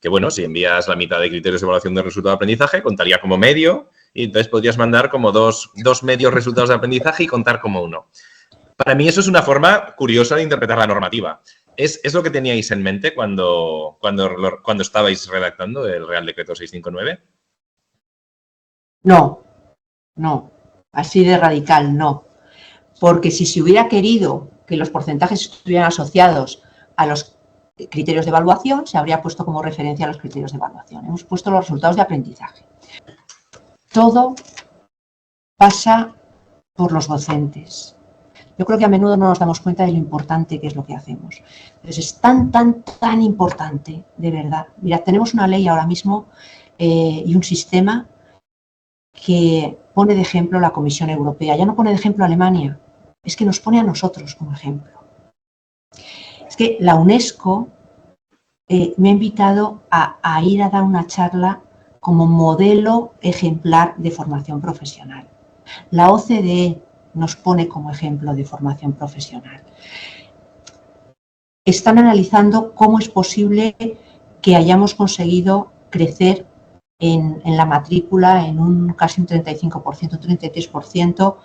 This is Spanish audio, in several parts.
que bueno, si envías la mitad de criterios de evaluación de resultado de aprendizaje, contaría como medio, y entonces podrías mandar como dos medios resultados de aprendizaje y contar como uno. Para mí eso es una forma curiosa de interpretar la normativa. ¿Es lo que teníais en mente cuando estabais redactando el Real Decreto 659? No, así de radical no. Porque si se hubiera querido que los porcentajes estuvieran asociados a los criterios de evaluación, se habría puesto como referencia a los criterios de evaluación. Hemos puesto los resultados de aprendizaje. Todo pasa por los docentes. Yo creo que a menudo no nos damos cuenta de lo importante que es lo que hacemos. Entonces es tan importante, de verdad. Mirad, tenemos una ley ahora mismo y un sistema que pone de ejemplo la Comisión Europea. Ya no pone de ejemplo a Alemania, es que nos pone a nosotros como ejemplo. Es que la UNESCO me ha invitado a ir a dar una charla como modelo ejemplar de formación profesional. La OCDE nos pone como ejemplo de formación profesional. Están analizando cómo es posible que hayamos conseguido crecer en la matrícula en casi un 35%, un 33%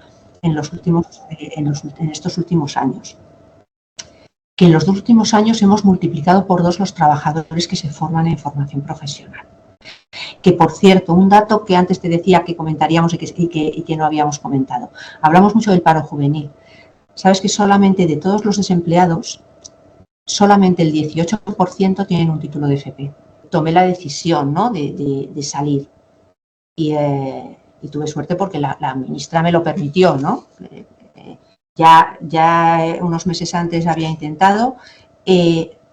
en estos últimos años. Que en los últimos años hemos multiplicado por 2 los trabajadores que se forman en formación profesional. Que, por cierto, un dato que antes te decía que comentaríamos y que no habíamos comentado. Hablamos mucho del paro juvenil. Sabes que solamente de todos los desempleados, solamente el 18% tienen un título de FP. Tomé la decisión, ¿no?, de salir y tuve suerte porque la ministra me lo permitió, ¿no? Ya unos meses antes había intentado.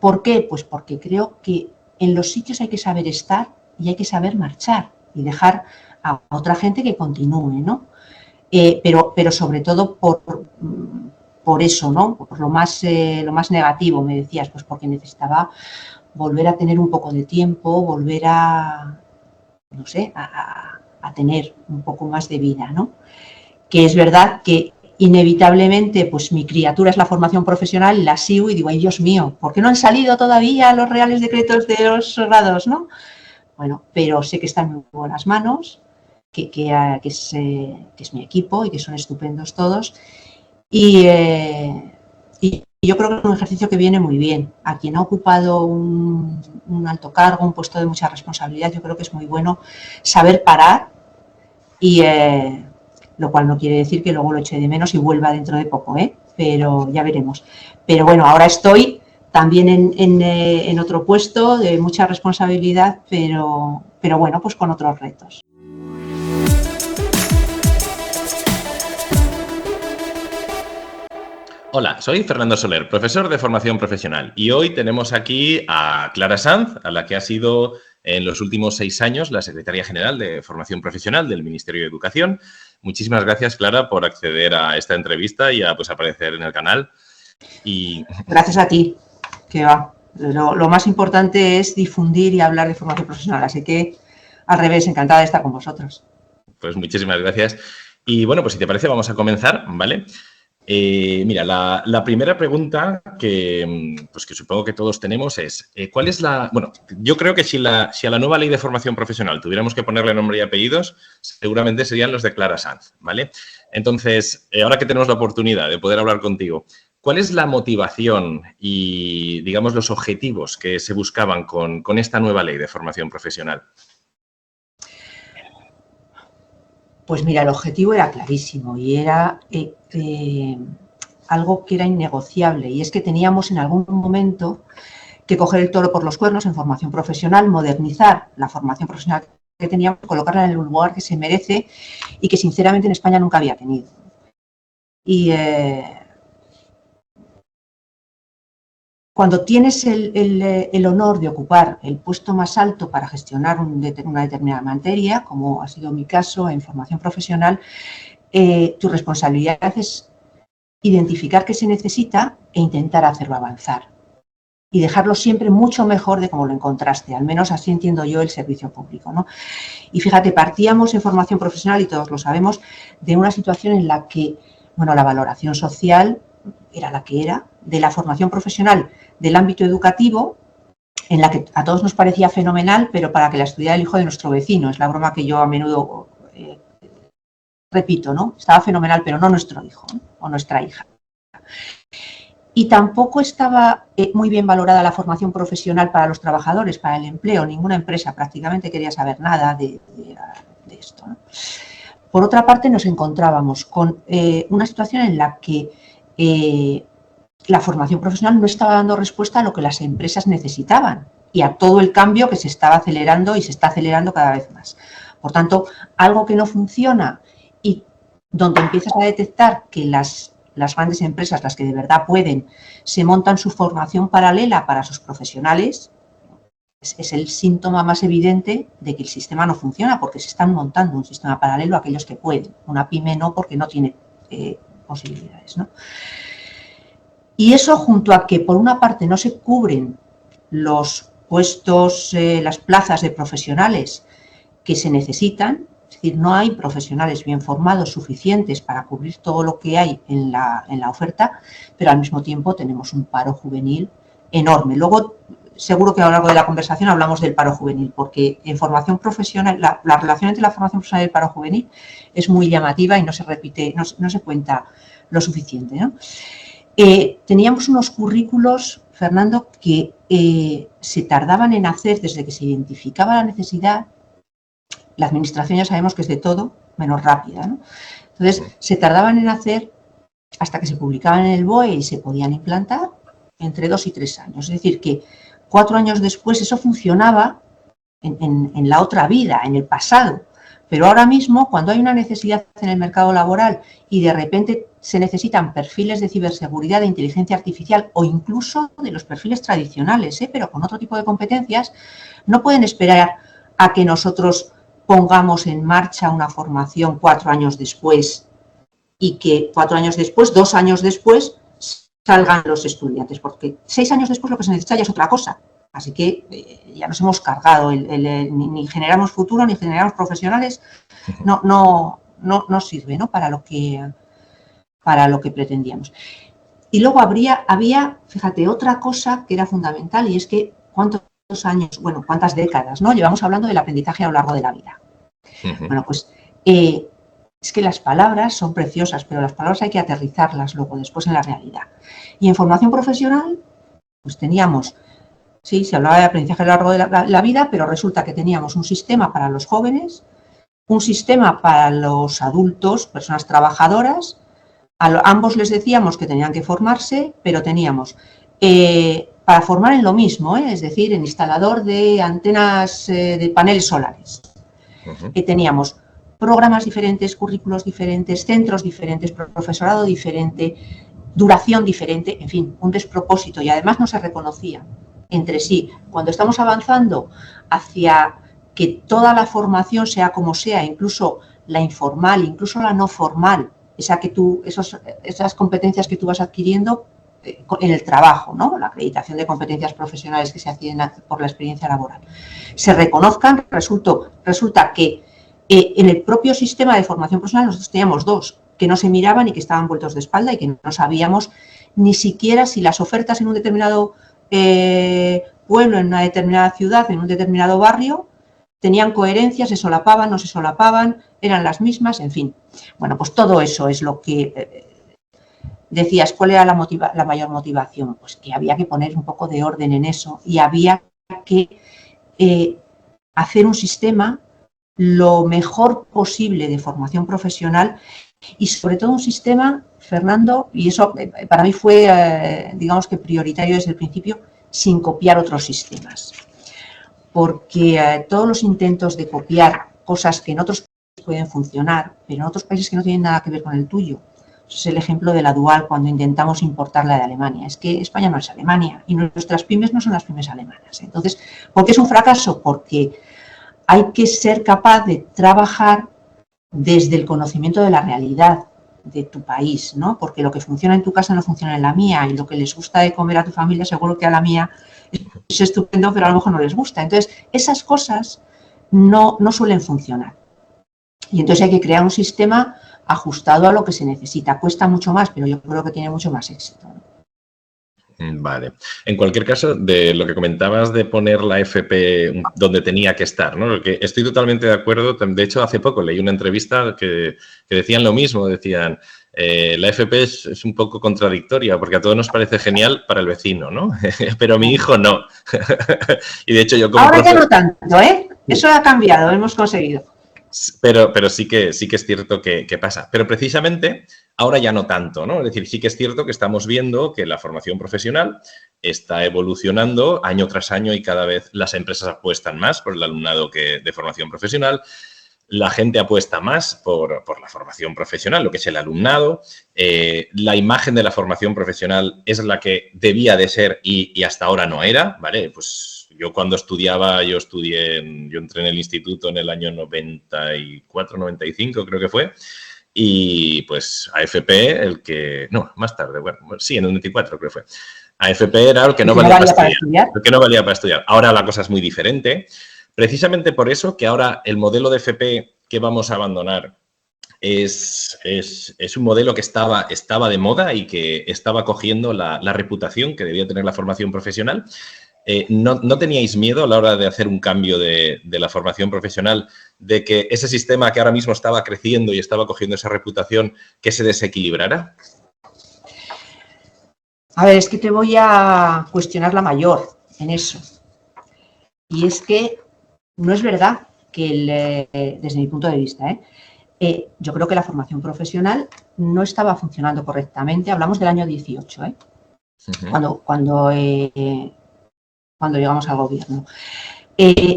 ¿Por qué? Pues porque creo que en los sitios hay que saber estar y hay que saber marchar y dejar a otra gente que continúe, ¿no? Pero sobre todo por eso, ¿no? Por lo más negativo, me decías, pues porque necesitaba volver a tener un poco de tiempo, volver a, no sé, a tener un poco más de vida, ¿no? Que es verdad que inevitablemente, pues mi criatura es la formación profesional, la sigo y digo, ay Dios mío, ¿por qué no han salido todavía los reales decretos de los grados, no? Bueno, pero sé que están en muy buenas manos, que es mi equipo y que son estupendos todos. Y yo creo que es un ejercicio que viene muy bien. A quien ha ocupado un alto cargo, un puesto de mucha responsabilidad, yo creo que es muy bueno saber parar y lo cual no quiere decir que luego lo eche de menos y vuelva dentro de poco, pero ya veremos. Pero bueno, ahora estoy también en otro puesto de mucha responsabilidad, pero bueno, pues con otros retos. Hola, soy Fernando Soler, profesor de formación profesional, y hoy tenemos aquí a Clara Sanz, a la que ha sido en los últimos 6 años la secretaria general de formación profesional del Ministerio de Educación. Muchísimas gracias, Clara, por acceder a esta entrevista y a aparecer en el canal. Gracias a ti, que va. Lo más importante es difundir y hablar de formación profesional, así que al revés, encantada de estar con vosotros. Pues muchísimas gracias. Y bueno, pues si te parece vamos a comenzar, ¿vale? Mira, la primera pregunta que supongo que todos tenemos es, ¿cuál es la...? Bueno, yo creo que si a la nueva ley de formación profesional tuviéramos que ponerle nombre y apellidos, seguramente serían los de Clara Sanz, ¿vale? Entonces, ahora que tenemos la oportunidad de poder hablar contigo, ¿cuál es la motivación y, digamos, los objetivos que se buscaban con esta nueva ley de formación profesional? Pues mira, el objetivo era clarísimo y era algo que era innegociable, y es que teníamos en algún momento que coger el toro por los cuernos en formación profesional, modernizar la formación profesional que teníamos, colocarla en el lugar que se merece y que sinceramente en España nunca había tenido. Y cuando tienes el honor de ocupar el puesto más alto para gestionar una determinada materia, como ha sido mi caso en formación profesional, tu responsabilidad es identificar qué se necesita e intentar hacerlo avanzar. Y dejarlo siempre mucho mejor de como lo encontraste, al menos así entiendo yo el servicio público, ¿no? Y fíjate, partíamos en formación profesional, y todos lo sabemos, de una situación en la que, bueno, la valoración social era la que era, de la formación profesional del ámbito educativo en la que a todos nos parecía fenomenal, pero para que la estudiara el hijo de nuestro vecino. Es la broma que yo a menudo repito, ¿no? Estaba fenomenal, pero no nuestro hijo, ¿no? O nuestra hija. Y tampoco estaba muy bien valorada la formación profesional para los trabajadores, para el empleo. Ninguna empresa prácticamente quería saber nada de esto, ¿no? Por otra parte, nos encontrábamos con una situación en la que la formación profesional no estaba dando respuesta a lo que las empresas necesitaban y a todo el cambio que se estaba acelerando y se está acelerando cada vez más. Por tanto, algo que no funciona y donde empiezas a detectar que las grandes empresas, las que de verdad pueden, se montan su formación paralela para sus profesionales, es el síntoma más evidente de que el sistema no funciona, porque se están montando un sistema paralelo a aquellos que pueden. Una pyme no, porque no tiene posibilidades, ¿no? Y eso, junto a que por una parte no se cubren los puestos, las plazas de profesionales que se necesitan, es decir, no hay profesionales bien formados suficientes para cubrir todo lo que hay en la oferta, pero al mismo tiempo tenemos un paro juvenil enorme. Luego, seguro que a lo largo de la conversación hablamos del paro juvenil, porque en formación profesional, la relación entre la formación profesional y el paro juvenil es muy llamativa y no se repite, no se cuenta lo suficiente, ¿no? Teníamos unos currículos, Fernando, que se tardaban en hacer desde que se identificaba la necesidad. La administración ya sabemos que es de todo menos rápida, ¿no? Entonces, se tardaban en hacer hasta que se publicaban en el BOE y se podían implantar entre 2 y 3 años. Es decir, que 4 años después eso funcionaba en la otra vida, en el pasado. Pero ahora mismo, cuando hay una necesidad en el mercado laboral y de repente se necesitan perfiles de ciberseguridad, de inteligencia artificial o incluso de los perfiles tradicionales, pero con otro tipo de competencias, no pueden esperar a que nosotros pongamos en marcha una formación 4 años después y que 4 años después, 2 años después, salgan los estudiantes, porque 6 años después lo que se necesita ya es otra cosa. Así que ya nos hemos cargado, ni generamos futuro, ni generamos profesionales, no sirve, ¿no? para lo que pretendíamos. Y luego había, fíjate, otra cosa que era fundamental, y es que cuántos años, bueno, cuántas décadas, ¿no? Llevamos hablando del aprendizaje a lo largo de la vida. Bueno, pues es que las palabras son preciosas, pero las palabras hay que aterrizarlas luego, después en la realidad. Y en formación profesional, pues teníamos, sí, se hablaba de aprendizaje a lo largo de la vida, pero resulta que teníamos un sistema para los jóvenes, un sistema para los adultos, personas trabajadoras. A ambos les decíamos que tenían que formarse, pero teníamos para formar en lo mismo, es decir, en instalador de antenas de paneles solares. Teníamos programas diferentes, currículos diferentes, centros diferentes, profesorado diferente, duración diferente, en fin, un despropósito, y además no se reconocía entre sí. Cuando estamos avanzando hacia que toda la formación sea como sea, incluso la informal, incluso la no formal, esas competencias que tú vas adquiriendo en el trabajo, ¿no? La acreditación de competencias profesionales que se hacen por la experiencia laboral, se reconozcan, resulta que en el propio sistema de formación profesional nosotros teníamos dos que no se miraban y que estaban vueltos de espalda y que no sabíamos ni siquiera si las ofertas en un determinado pueblo, en una determinada ciudad, en un determinado barrio, tenían coherencia, se solapaban, no se solapaban, eran las mismas, en fin. Bueno, pues todo eso es lo que decías. ¿Cuál era la mayor motivación? Pues que había que poner un poco de orden en eso y había que hacer un sistema lo mejor posible de formación profesional y sobre todo un sistema, Fernando, y eso para mí fue, digamos que prioritario desde el principio, sin copiar otros sistemas. Porque todos los intentos de copiar cosas que en otros países pueden funcionar, pero en otros países que no tienen nada que ver con el tuyo, es el ejemplo de la dual cuando intentamos importarla de Alemania. Es que España no es Alemania y nuestras pymes no son las pymes alemanas. Entonces, ¿por qué es un fracaso? Porque hay que ser capaz de trabajar desde el conocimiento de la realidad de tu país, ¿no? Porque lo que funciona en tu casa no funciona en la mía y lo que les gusta de comer a tu familia seguro que a la mía es estupendo, pero a lo mejor no les gusta. Entonces, esas cosas no suelen funcionar. Y entonces hay que crear un sistema ajustado a lo que se necesita. Cuesta mucho más, pero yo creo que tiene mucho más éxito, ¿no? Vale. En cualquier caso, de lo que comentabas de poner la FP donde tenía que estar, ¿no? Porque estoy totalmente de acuerdo. De hecho, hace poco leí una entrevista que decían lo mismo. Decían, la FP es un poco contradictoria porque a todos nos parece genial para el vecino, ¿no? Pero a mi hijo no. Y de hecho yo como Ahora ya no tanto, ¿eh? Eso ha cambiado, hemos conseguido. Pero sí que es cierto que pasa. Pero precisamente ahora ya no tanto, ¿no? Es decir, sí que es cierto que estamos viendo que la formación profesional está evolucionando año tras año y cada vez las empresas apuestan más por el alumnado de formación profesional. La gente apuesta más por la formación profesional, lo que es el alumnado. La imagen de la formación profesional es la que debía de ser y hasta ahora no era, ¿vale? Pues yo cuando estudiaba, yo entré en el instituto en el año 94, 95 creo que fue, y pues AFP, más tarde, bueno, sí, en el 94 creo que fue. AFP era el que no valía para estudiar. El que no valía para estudiar. Ahora la cosa es muy diferente. Precisamente por eso que ahora el modelo de FP que vamos a abandonar es un modelo que estaba de moda y que estaba cogiendo la reputación que debía tener la formación profesional. ¿No teníais miedo a la hora de hacer un cambio de la formación profesional, de que ese sistema que ahora mismo estaba creciendo y estaba cogiendo esa reputación, que se desequilibrara? A ver, es que te voy a cuestionar la mayor en eso. Y es que no es verdad que, desde mi punto de vista, yo creo que la formación profesional no estaba funcionando correctamente. Hablamos del año 18, uh-huh. Cuando llegamos al gobierno.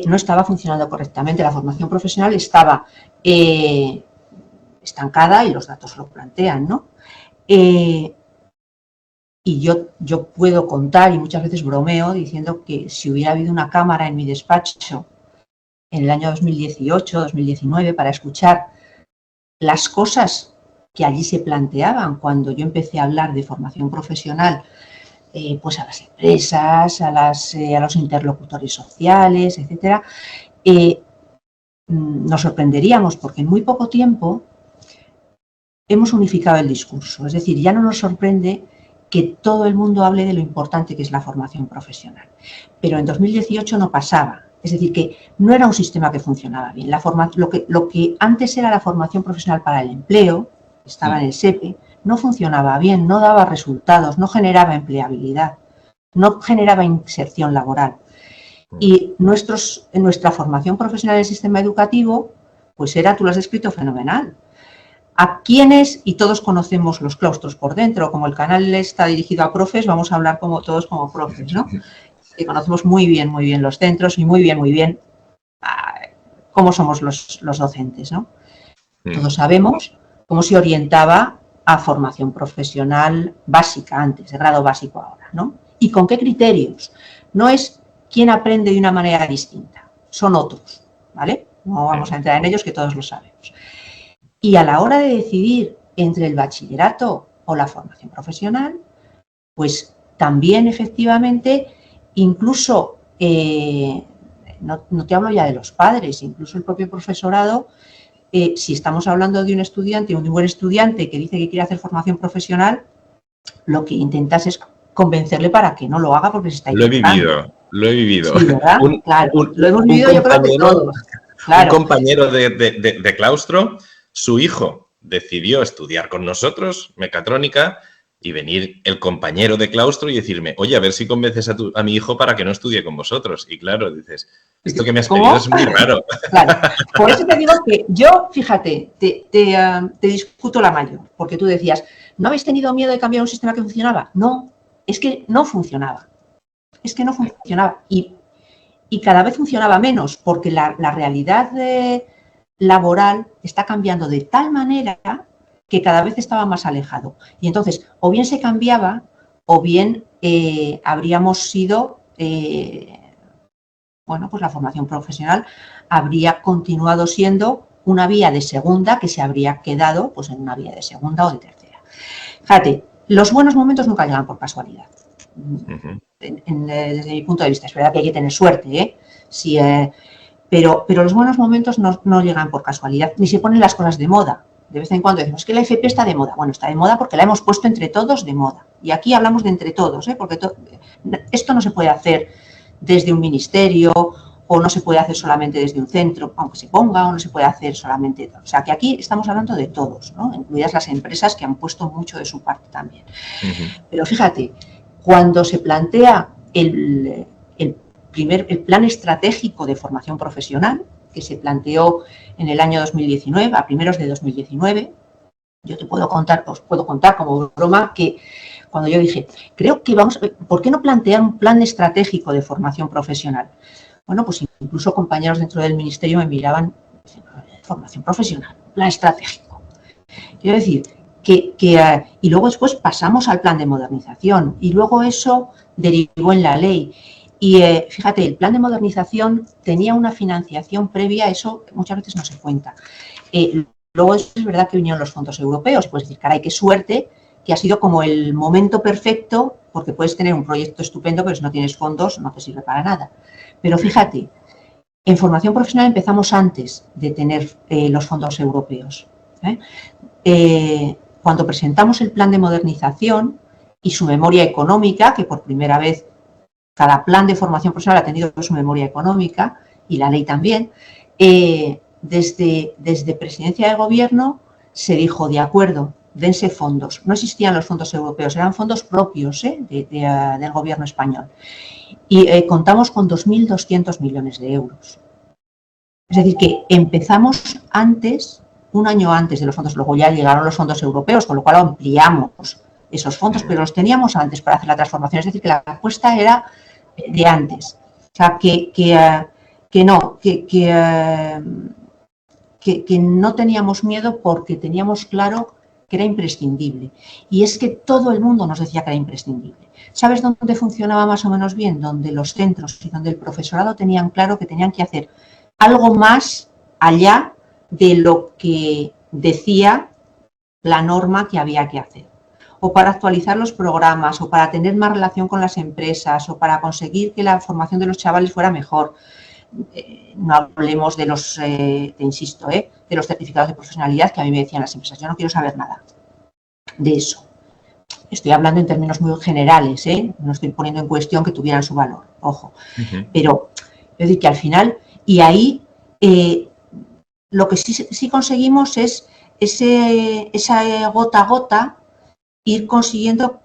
No estaba funcionando correctamente. La formación profesional estaba estancada y los datos lo plantean, ¿no? Y yo puedo contar, y muchas veces bromeo, diciendo que si hubiera habido una cámara en mi despacho en el año 2018, 2019, para escuchar las cosas que allí se planteaban cuando yo empecé a hablar de formación profesional, pues a las empresas, a los interlocutores sociales, etcétera, nos sorprenderíamos porque en muy poco tiempo hemos unificado el discurso. Es decir, ya no nos sorprende que todo el mundo hable de lo importante que es la formación profesional. Pero en 2018 no pasaba. Es decir, que no era un sistema que funcionaba bien. Lo que antes era la formación profesional para el empleo, estaba en el SEPE, no funcionaba bien, no daba resultados, no generaba empleabilidad, no generaba inserción laboral. Y en nuestra formación profesional en el sistema educativo, pues era, tú lo has descrito, fenomenal. A quienes, y todos conocemos los claustros por dentro, como el canal está dirigido a profes, vamos a hablar todos como profes, ¿no? Que conocemos muy bien los centros y muy bien cómo somos los docentes, ¿no? Todos sabemos cómo se orientaba a formación profesional básica antes, de grado básico ahora, ¿no? ¿Y con qué criterios? No es quién aprende de una manera distinta, son otros, ¿vale? No vamos a entrar en ellos, que todos lo sabemos. Y a la hora de decidir entre el bachillerato o la formación profesional, pues también efectivamente, incluso, no te hablo ya de los padres, incluso el propio profesorado, si estamos hablando de un estudiante, de un buen estudiante que dice que quiere hacer formación profesional, lo que intentas es convencerle para que no lo haga porque se está equivocando. Lo he vivido. Sí, ¿verdad? Claro, lo hemos vivido yo creo que todos. Claro. Un compañero de claustro, su hijo decidió estudiar con nosotros mecatrónica y venir el compañero de claustro y decirme, oye, a ver si convences a mi hijo para que no estudie con vosotros. Y claro, dices, esto que me has pedido es muy raro. Claro. Por eso te digo que yo, fíjate, te discuto la mayor, porque tú decías, ¿no habéis tenido miedo de cambiar un sistema que funcionaba? No, es que no funcionaba. Es que no funcionaba. Y cada vez funcionaba menos, porque la realidad laboral está cambiando de tal manera que cada vez estaba más alejado. Y entonces, o bien se cambiaba, o bien habríamos sido, pues la formación profesional habría continuado siendo una vía de segunda que se habría quedado pues en una vía de segunda o de tercera. Fíjate, los buenos momentos nunca llegan por casualidad. Desde mi punto de vista, es verdad que hay que tener suerte, sí, pero los buenos momentos no llegan por casualidad, ni se ponen las cosas de moda. de vez en cuando decimos que la FP está de moda. Bueno, está de moda porque la hemos puesto entre todos de moda. Y aquí hablamos de entre todos, porque esto no se puede hacer desde un ministerio o no se puede hacer solamente desde un centro, aunque se ponga, o no se puede hacer solamente... O sea, que aquí estamos hablando de todos, ¿no? Incluidas las empresas que han puesto mucho de su parte también. Pero fíjate, cuando se plantea el plan estratégico de formación profesional, que se planteó en el año 2019, a primeros de 2019, yo os puedo contar como broma que cuando yo dije, creo que ¿por qué no plantear un plan estratégico de formación profesional? Bueno, pues incluso compañeros dentro del ministerio me miraban, formación profesional, plan estratégico. Quiero decir, y luego después pasamos al plan de modernización y luego eso derivó en la ley. Y fíjate, el plan de modernización tenía una financiación previa, eso muchas veces no se cuenta. Luego es verdad que vinieron los fondos europeos, puedes decir, caray, qué suerte, que ha sido como el momento perfecto, porque puedes tener un proyecto estupendo, pero si no tienes fondos no te sirve para nada. Pero fíjate, en formación profesional empezamos antes de tener los fondos europeos. Cuando presentamos el plan de modernización y su memoria económica, que por primera vez cada plan de formación profesional ha tenido su memoria económica y la ley también, desde Presidencia de Gobierno se dijo, de acuerdo, dense fondos. No existían los fondos europeos, eran fondos propios del Gobierno español. Y contamos con 2.200 millones de euros. Es decir, que empezamos antes, un año antes de los fondos, luego ya llegaron los fondos europeos, con lo cual ampliamos esos fondos, pero los teníamos antes para hacer la transformación. Es decir, que la apuesta era de antes. O sea, que no teníamos miedo porque teníamos claro que era imprescindible. Y es que todo el mundo nos decía que era imprescindible. ¿Sabes dónde funcionaba más o menos bien? Donde los centros y donde el profesorado tenían claro que tenían que hacer algo más allá de lo que decía la norma que había que hacer. O para actualizar los programas, o para tener más relación con las empresas, o para conseguir que la formación de los chavales fuera mejor. No hablemos de los, te insisto, de los certificados de profesionalidad que a mí me decían las empresas. Yo no quiero saber nada de eso. Estoy hablando en términos muy generales, no estoy poniendo en cuestión que tuvieran su valor, ojo. Pero, es decir, que al final, y ahí lo que sí conseguimos es esa gota a gota ir consiguiendo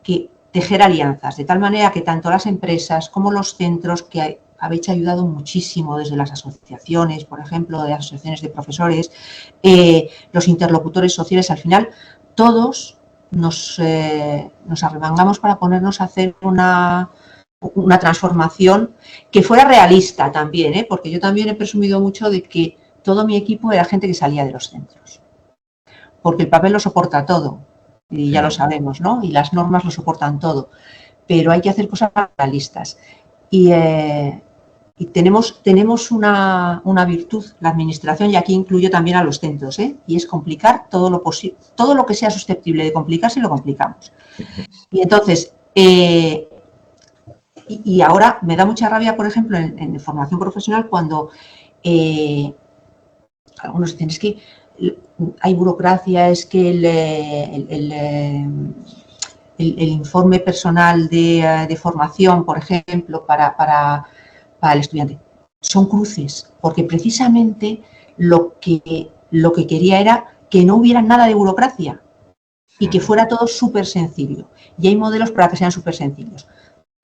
tejer alianzas, de tal manera que tanto las empresas como los centros, que habéis ayudado muchísimo desde las asociaciones, por ejemplo, de asociaciones de profesores, los interlocutores sociales, al final, todos nos arremangamos para ponernos a hacer una transformación que fuera realista también, porque yo también he presumido mucho de que todo mi equipo era gente que salía de los centros, porque el papel lo soporta todo, y ya lo sabemos, ¿no? Y las normas lo soportan todo, pero hay que hacer cosas realistas. Y tenemos una virtud, la administración, y aquí incluyo también a los centros, y es complicar todo lo posible, todo lo que sea susceptible de complicarse, lo complicamos. Y entonces, y ahora me da mucha rabia, por ejemplo, en formación profesional, cuando algunos dicen, es que hay burocracia, es que el informe personal de formación, por ejemplo, para el estudiante, son cruces, porque precisamente lo que quería era que no hubiera nada de burocracia y que fuera todo súper sencillo. Y hay modelos para que sean súper sencillos.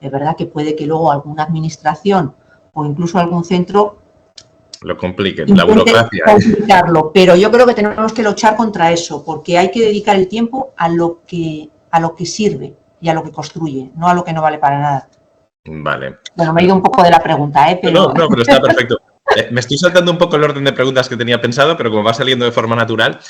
Es verdad que puede que luego alguna administración o incluso algún centro lo compliquen, la burocracia. Complicarlo, pero yo creo que tenemos que luchar contra eso, porque hay que dedicar el tiempo a lo que sirve y a lo que construye, no a lo que no vale para nada. Vale. Bueno, me he ido un poco de la pregunta, pero... No, pero está perfecto. Me estoy saltando un poco el orden de preguntas que tenía pensado, pero como va saliendo de forma natural,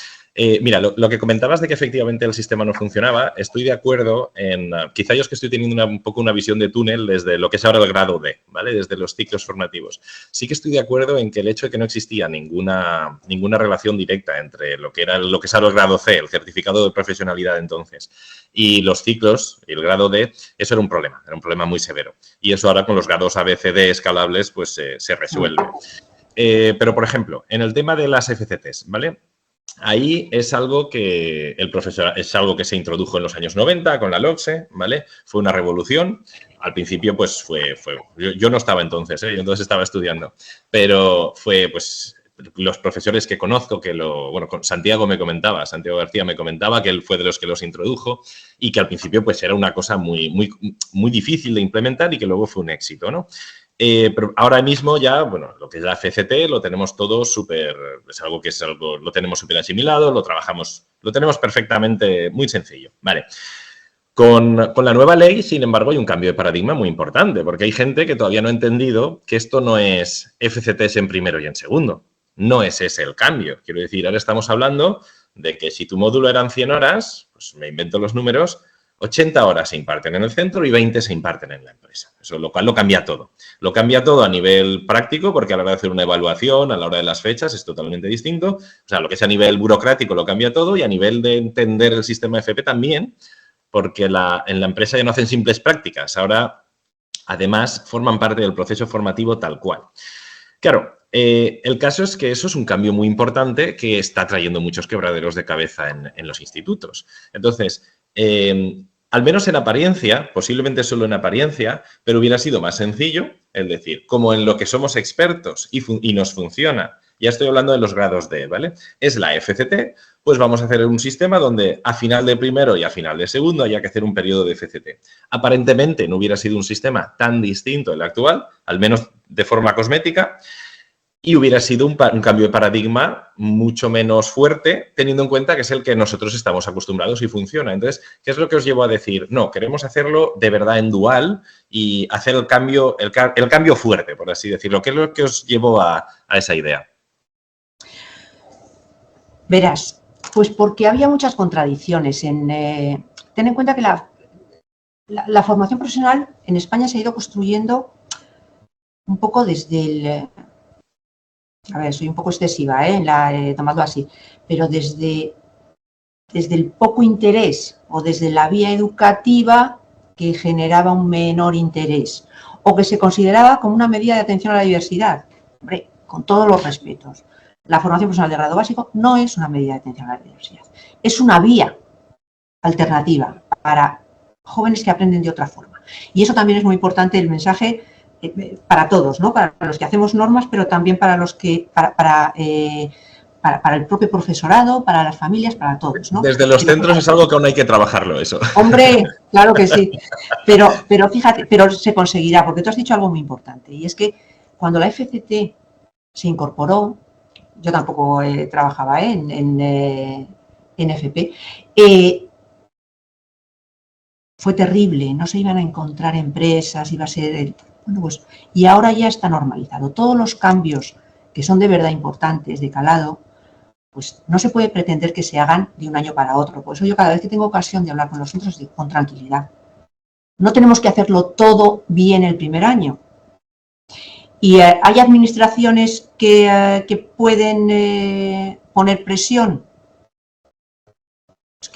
mira, lo que comentabas de que efectivamente el sistema no funcionaba, estoy de acuerdo en, quizá yo es que estoy teniendo un poco una visión de túnel desde lo que es ahora el grado D, ¿vale? Desde los ciclos formativos. Sí que estoy de acuerdo en que el hecho de que no existía ninguna relación directa entre lo que es ahora el grado C, el certificado de profesionalidad entonces, y los ciclos, y el grado D, eso era un problema muy severo. Y eso ahora con los grados A, B, C, D escalables, pues se resuelve. Pero, por ejemplo, en el tema de las FCTs, ¿vale? ahí es algo que es algo que se introdujo en los años 90 con la LOCSE, ¿vale? Fue una revolución. Al principio, pues yo no estaba entonces, ¿eh? Yo entonces estaba estudiando, pero fue, pues, los profesores que conozco, bueno, Santiago García me comentaba que él fue de los que los introdujo y que al principio, pues, era una cosa muy difícil de implementar y que luego fue un éxito, ¿no? Pero ahora mismo ya, bueno, lo que es la FCT lo tenemos todo súper, lo tenemos súper asimilado, lo tenemos perfectamente, muy sencillo, ¿vale? Con la nueva ley, sin embargo, hay un cambio de paradigma muy importante, porque hay gente que todavía no ha entendido que esto no es FCTs en primero y en segundo. No es ese el cambio. Quiero decir, ahora estamos hablando de que si tu módulo eran 100 horas, pues me invento los números, 80 horas se imparten en el centro y 20 se imparten en la empresa. Eso lo cual lo cambia todo. Lo cambia todo a nivel práctico, porque a la hora de hacer una evaluación, a la hora de las fechas, es totalmente distinto. O sea, lo que es a nivel burocrático lo cambia todo y a nivel de entender el sistema FP también, porque en la empresa ya no hacen simples prácticas. Ahora, además, forman parte del proceso formativo tal cual. Claro, el caso es que eso es un cambio muy importante que está trayendo muchos quebraderos de cabeza en los institutos. Entonces, al menos en apariencia, posiblemente solo en apariencia, pero hubiera sido más sencillo, es decir, como en lo que somos expertos y nos funciona, ya estoy hablando de los grados D, ¿vale? Es la FCT, pues vamos a hacer un sistema donde a final de primero y a final de segundo haya que hacer un periodo de FCT. Aparentemente no hubiera sido un sistema tan distinto del actual, al menos de forma cosmética, y hubiera sido un cambio de paradigma mucho menos fuerte, teniendo en cuenta que es el que nosotros estamos acostumbrados y funciona. Entonces, ¿qué es lo que os llevó a decir? No, queremos hacerlo de verdad en dual y hacer el cambio fuerte, por así decirlo. ¿Qué es lo que os llevó a esa idea? Verás, pues porque había muchas contradicciones. Ten en cuenta que la formación profesional en España se ha ido construyendo un poco desde el... A ver, soy un poco excesiva, tomadlo así, pero desde el poco interés o desde la vía educativa que generaba un menor interés o que se consideraba como una medida de atención a la diversidad. Hombre, con todos los respetos, la formación profesional de grado básico no es una medida de atención a la diversidad, es una vía alternativa para jóvenes que aprenden de otra forma. Y eso también es muy importante, el mensaje para todos, ¿no? Para los que hacemos normas, pero también para los que para el propio profesorado, para las familias, para todos, ¿no? Desde los centros es algo que aún hay que trabajarlo, eso. Hombre, claro que sí. Pero fíjate, pero se conseguirá, porque tú has dicho algo muy importante, y es que cuando la FCT se incorporó, yo tampoco trabajaba en FP, fue terrible, no se iban a encontrar empresas, iba a ser... Bueno, pues, y ahora ya está normalizado. Todos los cambios que son de verdad importantes, de calado, pues no se puede pretender que se hagan de un año para otro. Por eso yo cada vez que tengo ocasión de hablar con los centros digo, con tranquilidad. No tenemos que hacerlo todo bien el primer año. Y hay administraciones que pueden poner presión. Pues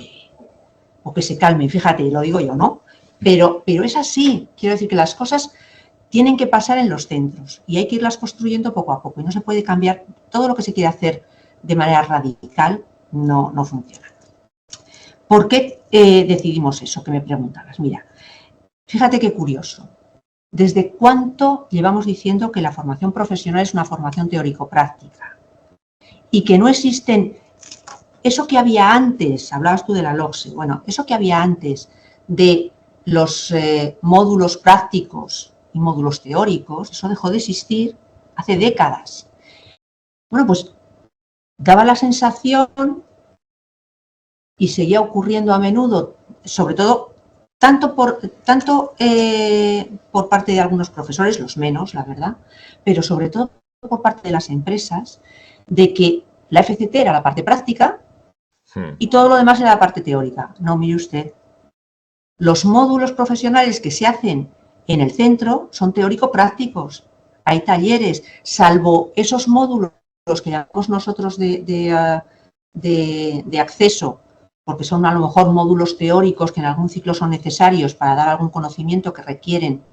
o que se calmen, fíjate, lo digo yo, ¿no? Pero es así. Quiero decir que las cosas tienen que pasar en los centros y hay que irlas construyendo poco a poco. Y no se puede cambiar todo lo que se quiere hacer de manera radical, no funciona. ¿Por qué decidimos eso que me preguntabas? Mira, fíjate qué curioso. ¿Desde cuánto llevamos diciendo que la formación profesional es una formación teórico-práctica? Y que no existen... Eso que había antes, hablabas tú de la LOCSE, bueno, eso que había antes de los módulos prácticos y módulos teóricos, eso dejó de existir hace décadas. Bueno, pues daba la sensación, y seguía ocurriendo a menudo, sobre todo tanto por parte de algunos profesores, los menos, la verdad, pero sobre todo por parte de las empresas, de que la FCT era la parte práctica y todo lo demás era la parte teórica. No, mire usted, los módulos profesionales que se hacen en el centro son teórico-prácticos. Hay talleres, salvo esos módulos que llamamos nosotros de acceso, porque son a lo mejor módulos teóricos que en algún ciclo son necesarios para dar algún conocimiento que requieren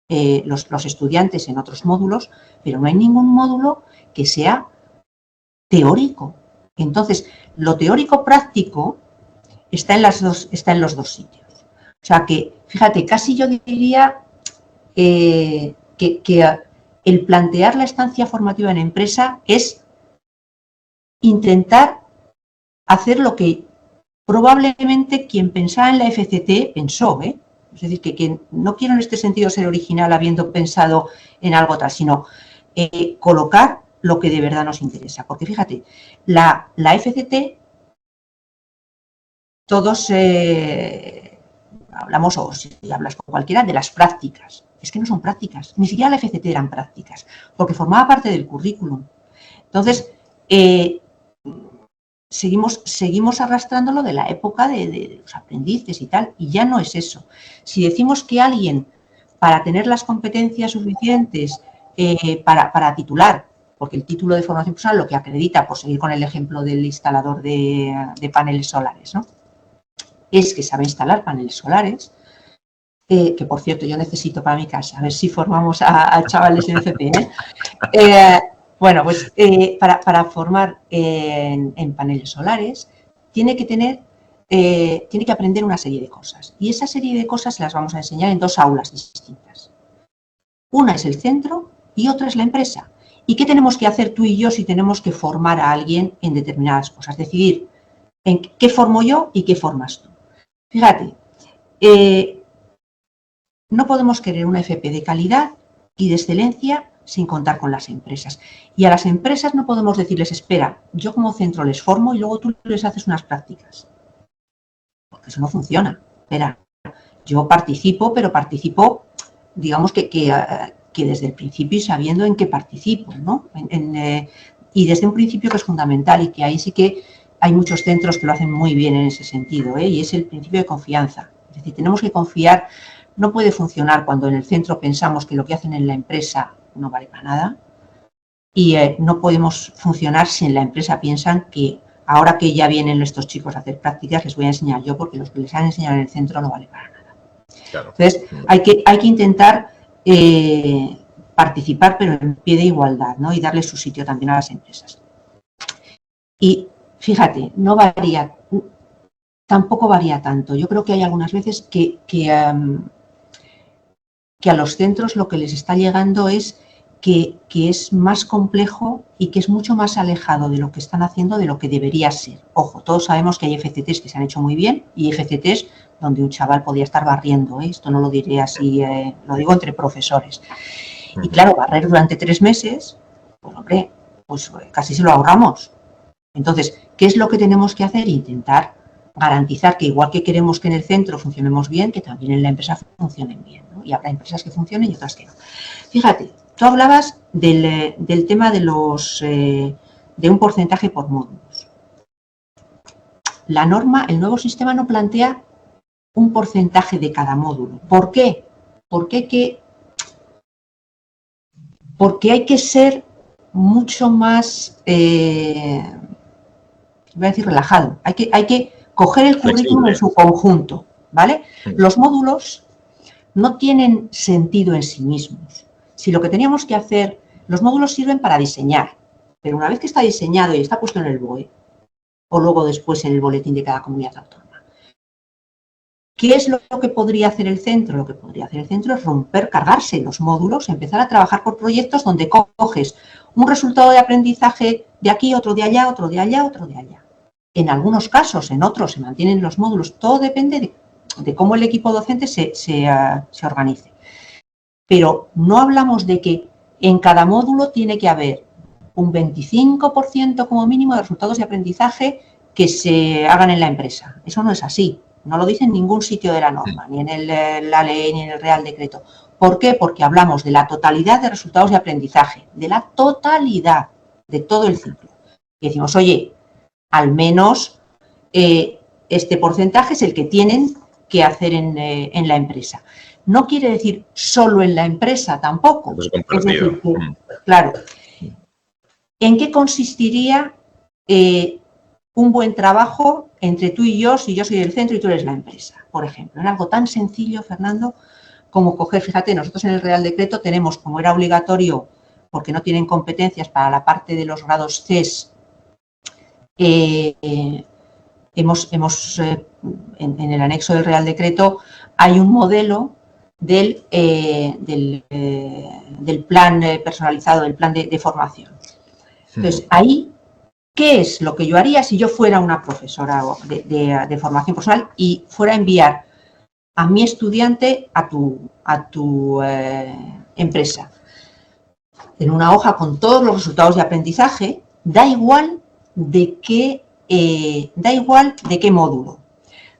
los estudiantes en otros módulos, pero no hay ningún módulo que sea teórico. Entonces, lo teórico-práctico está en los dos sitios. O sea que, fíjate, casi yo diría que el plantear la estancia formativa en empresa es intentar hacer lo que probablemente quien pensaba en la FCT pensó, ¿eh? Es decir, que no quiero en este sentido ser original habiendo pensado en algo tal, sino colocar lo que de verdad nos interesa. Porque fíjate, la FCT, todos hablamos, o si hablas con cualquiera, de las prácticas. Es que no son prácticas, ni siquiera la FCT eran prácticas, porque formaba parte del currículum. Entonces, seguimos arrastrándolo de la época de los aprendices y tal, y ya no es eso. Si decimos que alguien, para tener las competencias suficientes para titular, porque el título de formación profesional lo que acredita, por seguir con el ejemplo del instalador de paneles solares, ¿no?, es que sabe instalar paneles solares, que por cierto yo necesito para mi casa, a ver si formamos a chavales en FP, bueno, pues para formar en paneles solares tiene que aprender una serie de cosas. Y esa serie de cosas las vamos a enseñar en dos aulas distintas. Una es el centro y otra es la empresa. ¿Y qué tenemos que hacer tú y yo si tenemos que formar a alguien en determinadas cosas? Decidir en qué formo yo y qué formas tú. Fíjate, no podemos querer una FP de calidad y de excelencia sin contar con las empresas. Y a las empresas no podemos decirles, espera, yo como centro les formo y luego tú les haces unas prácticas. Porque eso no funciona. Espera, yo participo, pero participo, digamos que desde el principio y sabiendo en qué participo, ¿no? Y desde un principio que es fundamental y que ahí sí que hay muchos centros que lo hacen muy bien en ese sentido, y es el principio de confianza. Es decir, tenemos que confiar. No puede funcionar cuando en el centro pensamos que lo que hacen en la empresa no vale para nada, y no podemos funcionar si en la empresa piensan que ahora que ya vienen estos chicos a hacer prácticas les voy a enseñar yo porque los que les han enseñado en el centro no vale para nada. Claro. Entonces hay que intentar participar pero en pie de igualdad, ¿no?, y darle su sitio también a las empresas. Y fíjate, tampoco varía tanto. Yo creo que hay algunas veces que a los centros lo que les está llegando es que es más complejo y que es mucho más alejado de lo que están haciendo de lo que debería ser. Ojo, todos sabemos que hay FCTs que se han hecho muy bien y FCTs donde un chaval podía estar barriendo, esto no lo diré así, lo digo entre profesores. Y claro, barrer durante 3 meses, pues hombre, pues casi se lo ahorramos. Entonces, ¿qué es lo que tenemos que hacer? Intentar garantizar que igual que queremos que en el centro funcionemos bien, que también en la empresa funcionen bien, ¿no? Y habrá empresas que funcionen y otras que no. Fíjate, tú hablabas del tema de un porcentaje por módulos. La norma, el nuevo sistema no plantea un porcentaje de cada módulo. ¿Por qué? Porque hay que ser mucho más, voy a decir relajado, hay que coger el currículum en su conjunto, ¿vale? Los módulos no tienen sentido en sí mismos. Si lo que teníamos que hacer, los módulos sirven para diseñar, pero una vez que está diseñado y está puesto en el BOE, o luego después en el boletín de cada comunidad autónoma, ¿qué es lo que podría hacer el centro? Lo que podría hacer el centro es cargarse los módulos, empezar a trabajar por proyectos donde coges un resultado de aprendizaje de aquí, otro de allá, otro de allá, otro de allá. En algunos casos, en otros se mantienen los módulos, todo depende de cómo el equipo docente se organice. Pero no hablamos de que en cada módulo tiene que haber un 25% como mínimo de resultados de aprendizaje que se hagan en la empresa. Eso no es así. No lo dice en ningún sitio de la norma, ni en la ley, ni en el Real Decreto. ¿Por qué? Porque hablamos de la totalidad de resultados de aprendizaje, de la totalidad de todo el ciclo. Y decimos, oye, al menos este porcentaje es el que tienen que hacer en la empresa. No quiere decir solo en la empresa tampoco. Es decir, que, claro, ¿en qué consistiría un buen trabajo entre tú y yo, si yo soy del centro y tú eres la empresa, por ejemplo? En algo tan sencillo, Fernando, como coger, fíjate, nosotros en el Real Decreto tenemos, como era obligatorio, porque no tienen competencias para la parte de los grados CES, en el anexo del Real Decreto hay un modelo del plan personalizado, del plan de formación. Entonces, ahí, ¿qué es lo que yo haría si yo fuera una profesora de formación personal y fuera a enviar a mi estudiante a tu empresa? En una hoja con todos los resultados de aprendizaje, da igual de qué módulo.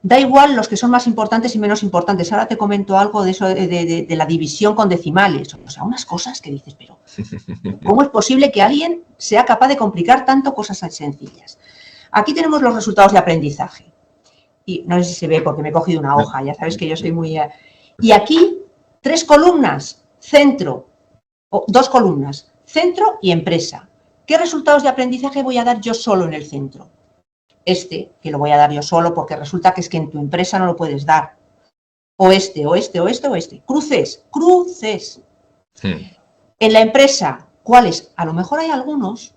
Da igual los que son más importantes y menos importantes. Ahora te comento algo de eso, de la división con decimales. O sea, unas cosas que dices, pero ¿cómo es posible que alguien sea capaz de complicar tanto cosas tan sencillas? Aquí tenemos los resultados de aprendizaje. Y no sé si se ve porque me he cogido una hoja, ya sabes que yo soy muy... Y aquí, 3 columnas, centro, o 2 columnas, centro y empresa. ¿Qué resultados de aprendizaje voy a dar yo solo en el centro? Que lo voy a dar yo solo porque resulta que es que en tu empresa no lo puedes dar. O este. Cruces. Sí. En la empresa, ¿cuáles? A lo mejor hay algunos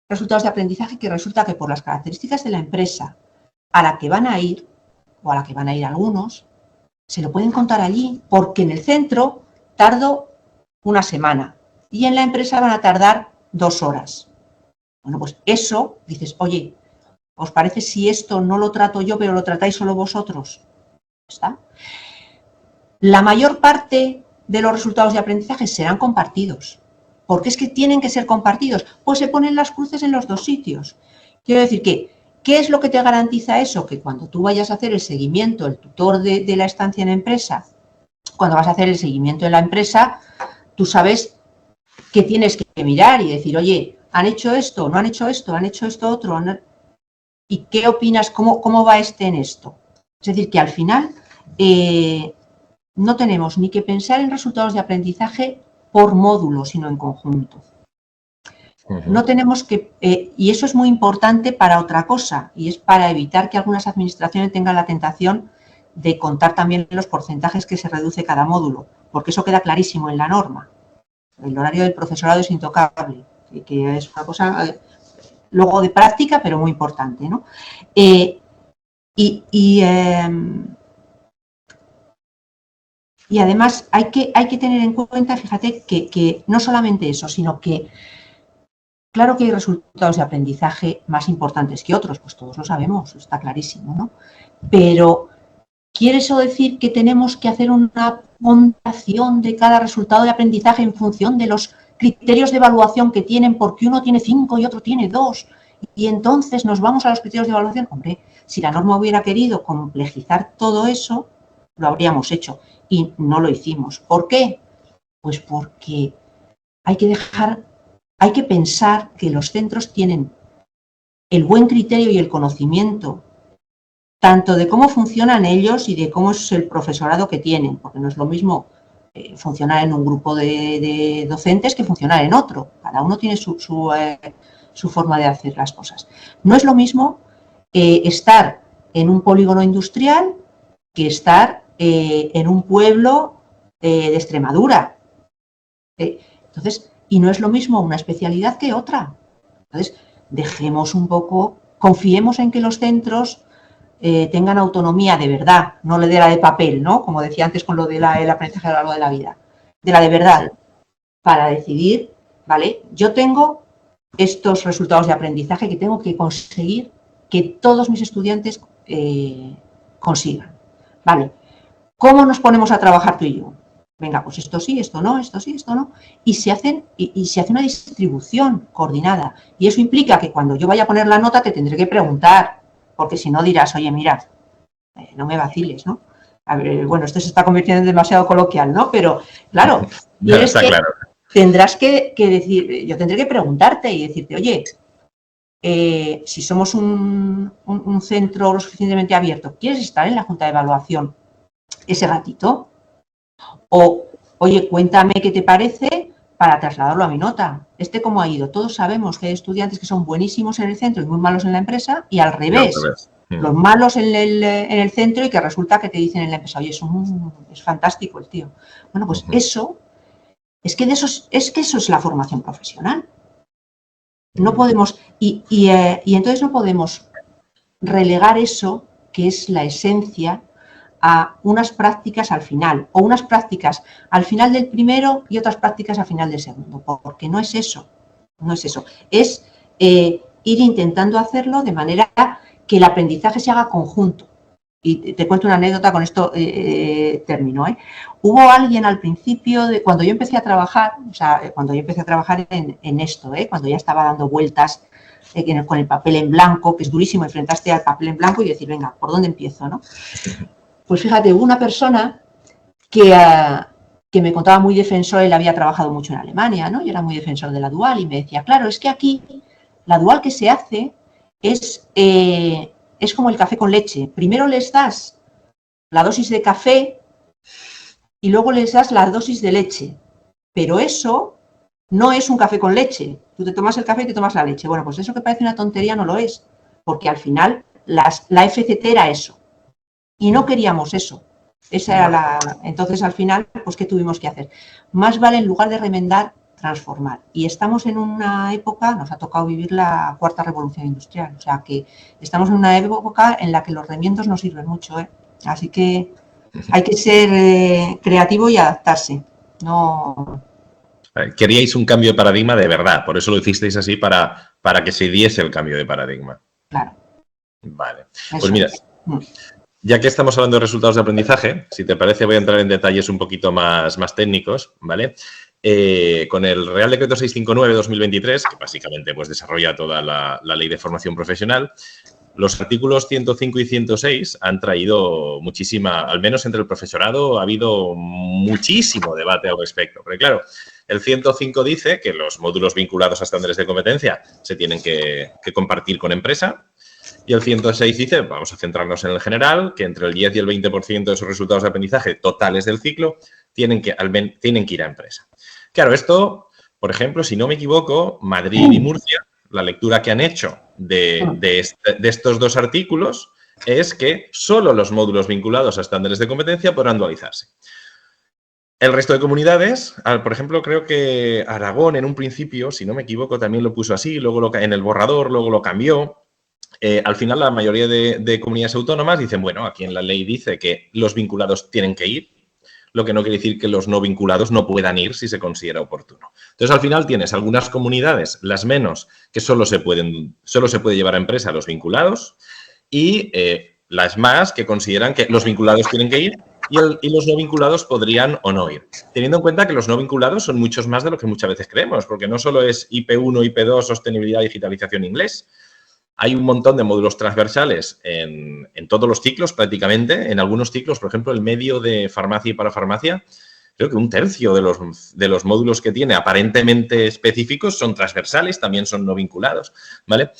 resultados de aprendizaje que resulta que por las características de la empresa a la que van a ir, o a la que van a ir algunos, se lo pueden contar allí, porque en el centro tardo una semana y en la empresa van a tardar 2 horas. Bueno, pues eso, dices, oye, ¿os parece si esto no lo trato yo, pero lo tratáis solo vosotros? ¿Está? La mayor parte de los resultados de aprendizaje serán compartidos. ¿Por qué es que tienen que ser compartidos? Pues se ponen las cruces en los 2 sitios. Quiero decir que, ¿qué es lo que te garantiza eso? Que cuando tú vayas a hacer el seguimiento, el tutor de la estancia en empresa, cuando vas a hacer el seguimiento en la empresa, tú sabes que tienes que mirar y decir, oye, ¿han hecho esto? ¿No han hecho esto? ¿Han hecho esto otro? ¿Y qué opinas? ¿Cómo va en esto? Es decir, que al final no tenemos ni que pensar en resultados de aprendizaje por módulo, sino en conjunto. No tenemos que, y eso es muy importante para otra cosa, y es para evitar que algunas administraciones tengan la tentación de contar también los porcentajes que se reduce cada módulo, porque eso queda clarísimo en la norma. El horario del profesorado es intocable, que es una cosa luego de práctica, pero muy importante, ¿no? Y además hay que tener en cuenta, fíjate, que no solamente eso, sino que claro que hay resultados de aprendizaje más importantes que otros, pues todos lo sabemos, está clarísimo, ¿no? Pero ¿quiere eso decir que tenemos que hacer una ponderación de cada resultado de aprendizaje en función de los criterios de evaluación que tienen, porque uno tiene 5 y otro tiene 2? Y entonces nos vamos a los criterios de evaluación. Hombre, si la norma hubiera querido complejizar todo eso, lo habríamos hecho y no lo hicimos. ¿Por qué? Pues porque hay que pensar que los centros tienen el buen criterio y el conocimiento tanto de cómo funcionan ellos y de cómo es el profesorado que tienen, porque no es lo mismo funcionar en un grupo de docentes que funcionar en otro. Cada uno tiene su forma de hacer las cosas. No es lo mismo estar en un polígono industrial que estar en un pueblo de Extremadura. Entonces, y no es lo mismo una especialidad que otra. Entonces, dejemos un poco, confiemos en que los centros tengan autonomía de verdad, no le dé la de papel, ¿no? Como decía antes con lo del aprendizaje a lo largo de la vida, de la de verdad, para decidir, ¿vale? Yo tengo estos resultados de aprendizaje que tengo que conseguir que todos mis estudiantes consigan, ¿vale? ¿Cómo nos ponemos a trabajar tú y yo? Venga, pues esto sí, esto no, esto sí, esto no. Y se hace una distribución coordinada. Y eso implica que cuando yo vaya a poner la nota te tendré que preguntar, porque si no dirás, oye, mira, no me vaciles, ¿no? A ver, bueno, esto se está convirtiendo en demasiado coloquial, ¿no? Pero, claro, no, está claro. Tendrás que decir, yo tendré que preguntarte y decirte, oye, si somos un centro lo suficientemente abierto, ¿quieres estar en la junta de evaluación ese ratito? O, oye, cuéntame qué te parece para trasladarlo a mi nota. ¿Cómo ha ido? Todos sabemos que hay estudiantes que son buenísimos en el centro y muy malos en la empresa, y al revés. Los malos en el centro y que resulta que te dicen en la empresa, oye, es fantástico el tío. Bueno, pues eso, es que eso es la formación profesional. No podemos, y entonces no podemos relegar eso, que es la esencia, a unas prácticas al final, o unas prácticas al final del primero y otras prácticas al final del segundo, porque no es eso, no es eso. Es ir intentando hacerlo de manera que el aprendizaje se haga conjunto. Y te cuento una anécdota, con esto termino. Hubo alguien al principio, cuando yo empecé a trabajar, o sea, cuando yo empecé a trabajar en esto, cuando ya estaba dando vueltas con el papel en blanco, que es durísimo enfrentarte al papel en blanco y decir, venga, ¿por dónde empiezo, no? Pues fíjate, hubo una persona que me contaba muy defensor, él había trabajado mucho en Alemania, ¿no? Y era muy defensor de la dual y me decía, claro, es que aquí la dual que se hace es como el café con leche. Primero les das la dosis de café y luego les das la dosis de leche. Pero eso no es un café con leche. Tú te tomas el café y te tomas la leche. Bueno, pues eso que parece una tontería no lo es, porque al final la FCT era eso. Y no queríamos eso. Esa era entonces, al final, pues, ¿qué tuvimos que hacer? Más vale, en lugar de remendar, transformar. Y estamos en una época, nos ha tocado vivir la cuarta revolución industrial, o sea que estamos en una época en la que los remiendos no sirven mucho, Así que hay que ser creativo y adaptarse. No. Queríais un cambio de paradigma de verdad, por eso lo hicisteis así para que se diese el cambio de paradigma. Claro. Vale. Pues mira, ya que estamos hablando de resultados de aprendizaje, si te parece voy a entrar en detalles un poquito más técnicos, ¿vale? Con el Real Decreto 659/2023, que básicamente pues, desarrolla toda la ley de formación profesional, los artículos 105 y 106 han traído muchísima, al menos entre el profesorado, ha habido muchísimo debate al respecto. Porque claro, el 105 dice que los módulos vinculados a estándares de competencia se tienen que compartir con empresa. Y el 106 dice, vamos a centrarnos en el general, que entre el 10 y el 20% de esos resultados de aprendizaje totales del ciclo tienen que ir a empresa. Claro, esto, por ejemplo, si no me equivoco, Madrid y Murcia, la lectura que han hecho de estos dos artículos es que solo los módulos vinculados a estándares de competencia podrán dualizarse. El resto de comunidades, por ejemplo, creo que Aragón en un principio, si no me equivoco, también lo puso así, luego en el borrador, luego lo cambió. Al final, la mayoría de comunidades autónomas dicen, bueno, aquí en la ley dice que los vinculados tienen que ir, lo que no quiere decir que los no vinculados no puedan ir si se considera oportuno. Entonces, al final tienes algunas comunidades, las menos, que solo se puede llevar a empresa los vinculados y las más que consideran que los vinculados tienen que ir y los no vinculados podrían o no ir. Teniendo en cuenta que los no vinculados son muchos más de lo que muchas veces creemos, porque no solo es IP1, IP2, sostenibilidad, digitalización, inglés. Hay un montón de módulos transversales en todos los ciclos prácticamente. En algunos ciclos, por ejemplo, el medio de farmacia y parafarmacia, creo que un tercio de los módulos que tiene aparentemente específicos son transversales, también son no vinculados, ¿vale?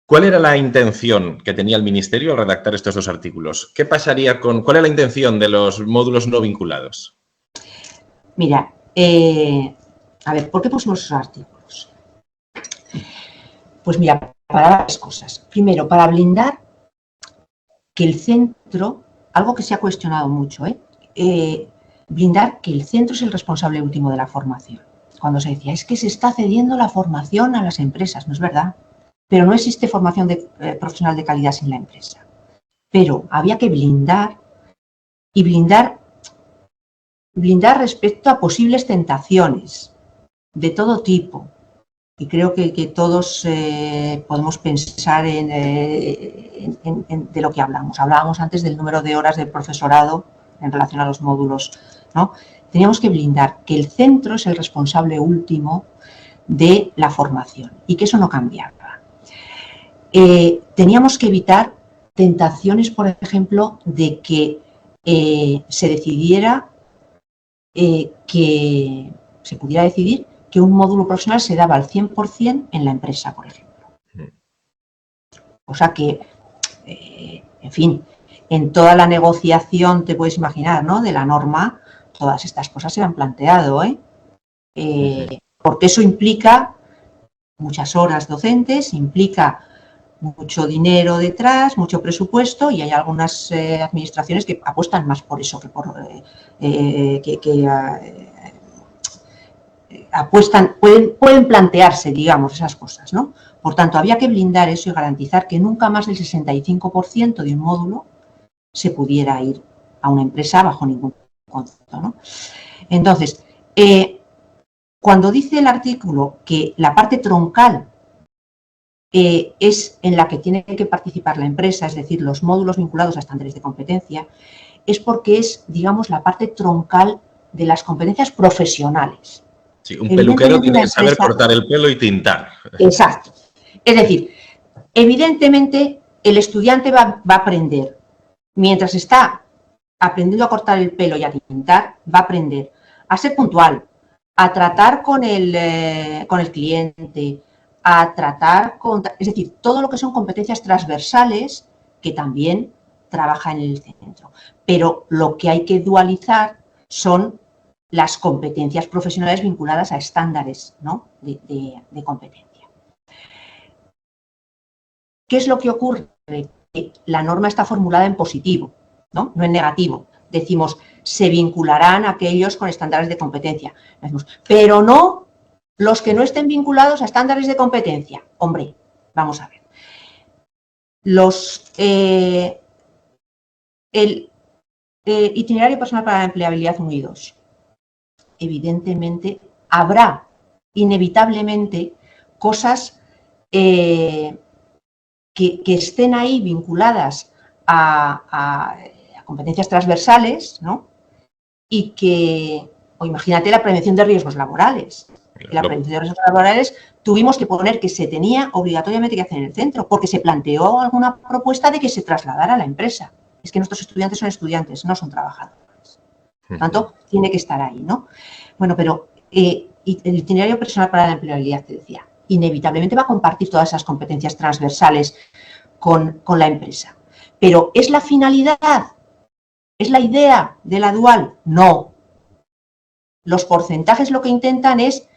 ¿Cuál era la intención que tenía el Ministerio al redactar estos dos artículos? ¿Qué pasaría cuál es la intención de los módulos no vinculados? Mira, a ver, ¿por qué pusimos esos artículos? Pues mira, para varias cosas. Primero, para blindar que el centro, algo que se ha cuestionado mucho, blindar que el centro es el responsable último de la formación. Cuando se decía, es que se está cediendo la formación a las empresas, no es verdad, pero no existe formación profesional de calidad sin la empresa. Pero había que blindar y blindar respecto a posibles tentaciones de todo tipo. Y creo que todos podemos pensar de lo que hablamos. Hablábamos antes del número de horas del profesorado en relación a los módulos, ¿no? Teníamos que blindar que el centro es el responsable último de la formación y que eso no cambiaba. Teníamos que evitar tentaciones, por ejemplo, de que se decidiera que se pudiera decidir que un módulo profesional se daba al 100% en la empresa, por ejemplo. O sea que, en fin, en toda la negociación, te puedes imaginar, ¿no?, de la norma, todas estas cosas se han planteado, porque eso implica muchas horas docentes, implica mucho dinero detrás, mucho presupuesto, y hay algunas administraciones que apuestan más por eso que por apuestan, pueden plantearse, digamos, esas cosas, ¿no? Por tanto, había que blindar eso y garantizar que nunca más del 65% de un módulo se pudiera ir a una empresa bajo ningún concepto, ¿no? Entonces, cuando dice el artículo que la parte troncal es en la que tiene que participar la empresa, es decir, los módulos vinculados a estándares de competencia, es porque es, digamos, la parte troncal de las competencias profesionales. Sí, un peluquero tiene que saber cortar el pelo y tintar. Exacto. Es decir, evidentemente el estudiante va a aprender, mientras está aprendiendo a cortar el pelo y a tintar, va a aprender a ser puntual, a tratar con el cliente, a tratar con... Es decir, todo lo que son competencias transversales que también trabaja en el centro. Pero lo que hay que dualizar son las competencias profesionales vinculadas a estándares, ¿no? de competencia. ¿Qué es lo que ocurre? Que la norma está formulada en positivo, no en negativo. Decimos, se vincularán aquellos con estándares de competencia. Decimos, pero no los que no estén vinculados a estándares de competencia. Hombre, vamos a ver. El itinerario personal para la empleabilidad 1 y 2. Evidentemente, habrá inevitablemente cosas que estén ahí vinculadas a competencias transversales, ¿no? Y que, o imagínate la prevención de riesgos laborales. La prevención de riesgos laborales tuvimos que poner que se tenía obligatoriamente que hacer en el centro, porque se planteó alguna propuesta de que se trasladara a la empresa. Es que nuestros estudiantes son estudiantes, no son trabajadores. Por tanto, tiene que estar ahí, ¿no? Bueno, pero el itinerario personal para la empleabilidad, te decía, inevitablemente va a compartir todas esas competencias transversales con la empresa. Pero ¿es la finalidad? ¿Es la idea de la dual? No. Los porcentajes lo que intentan es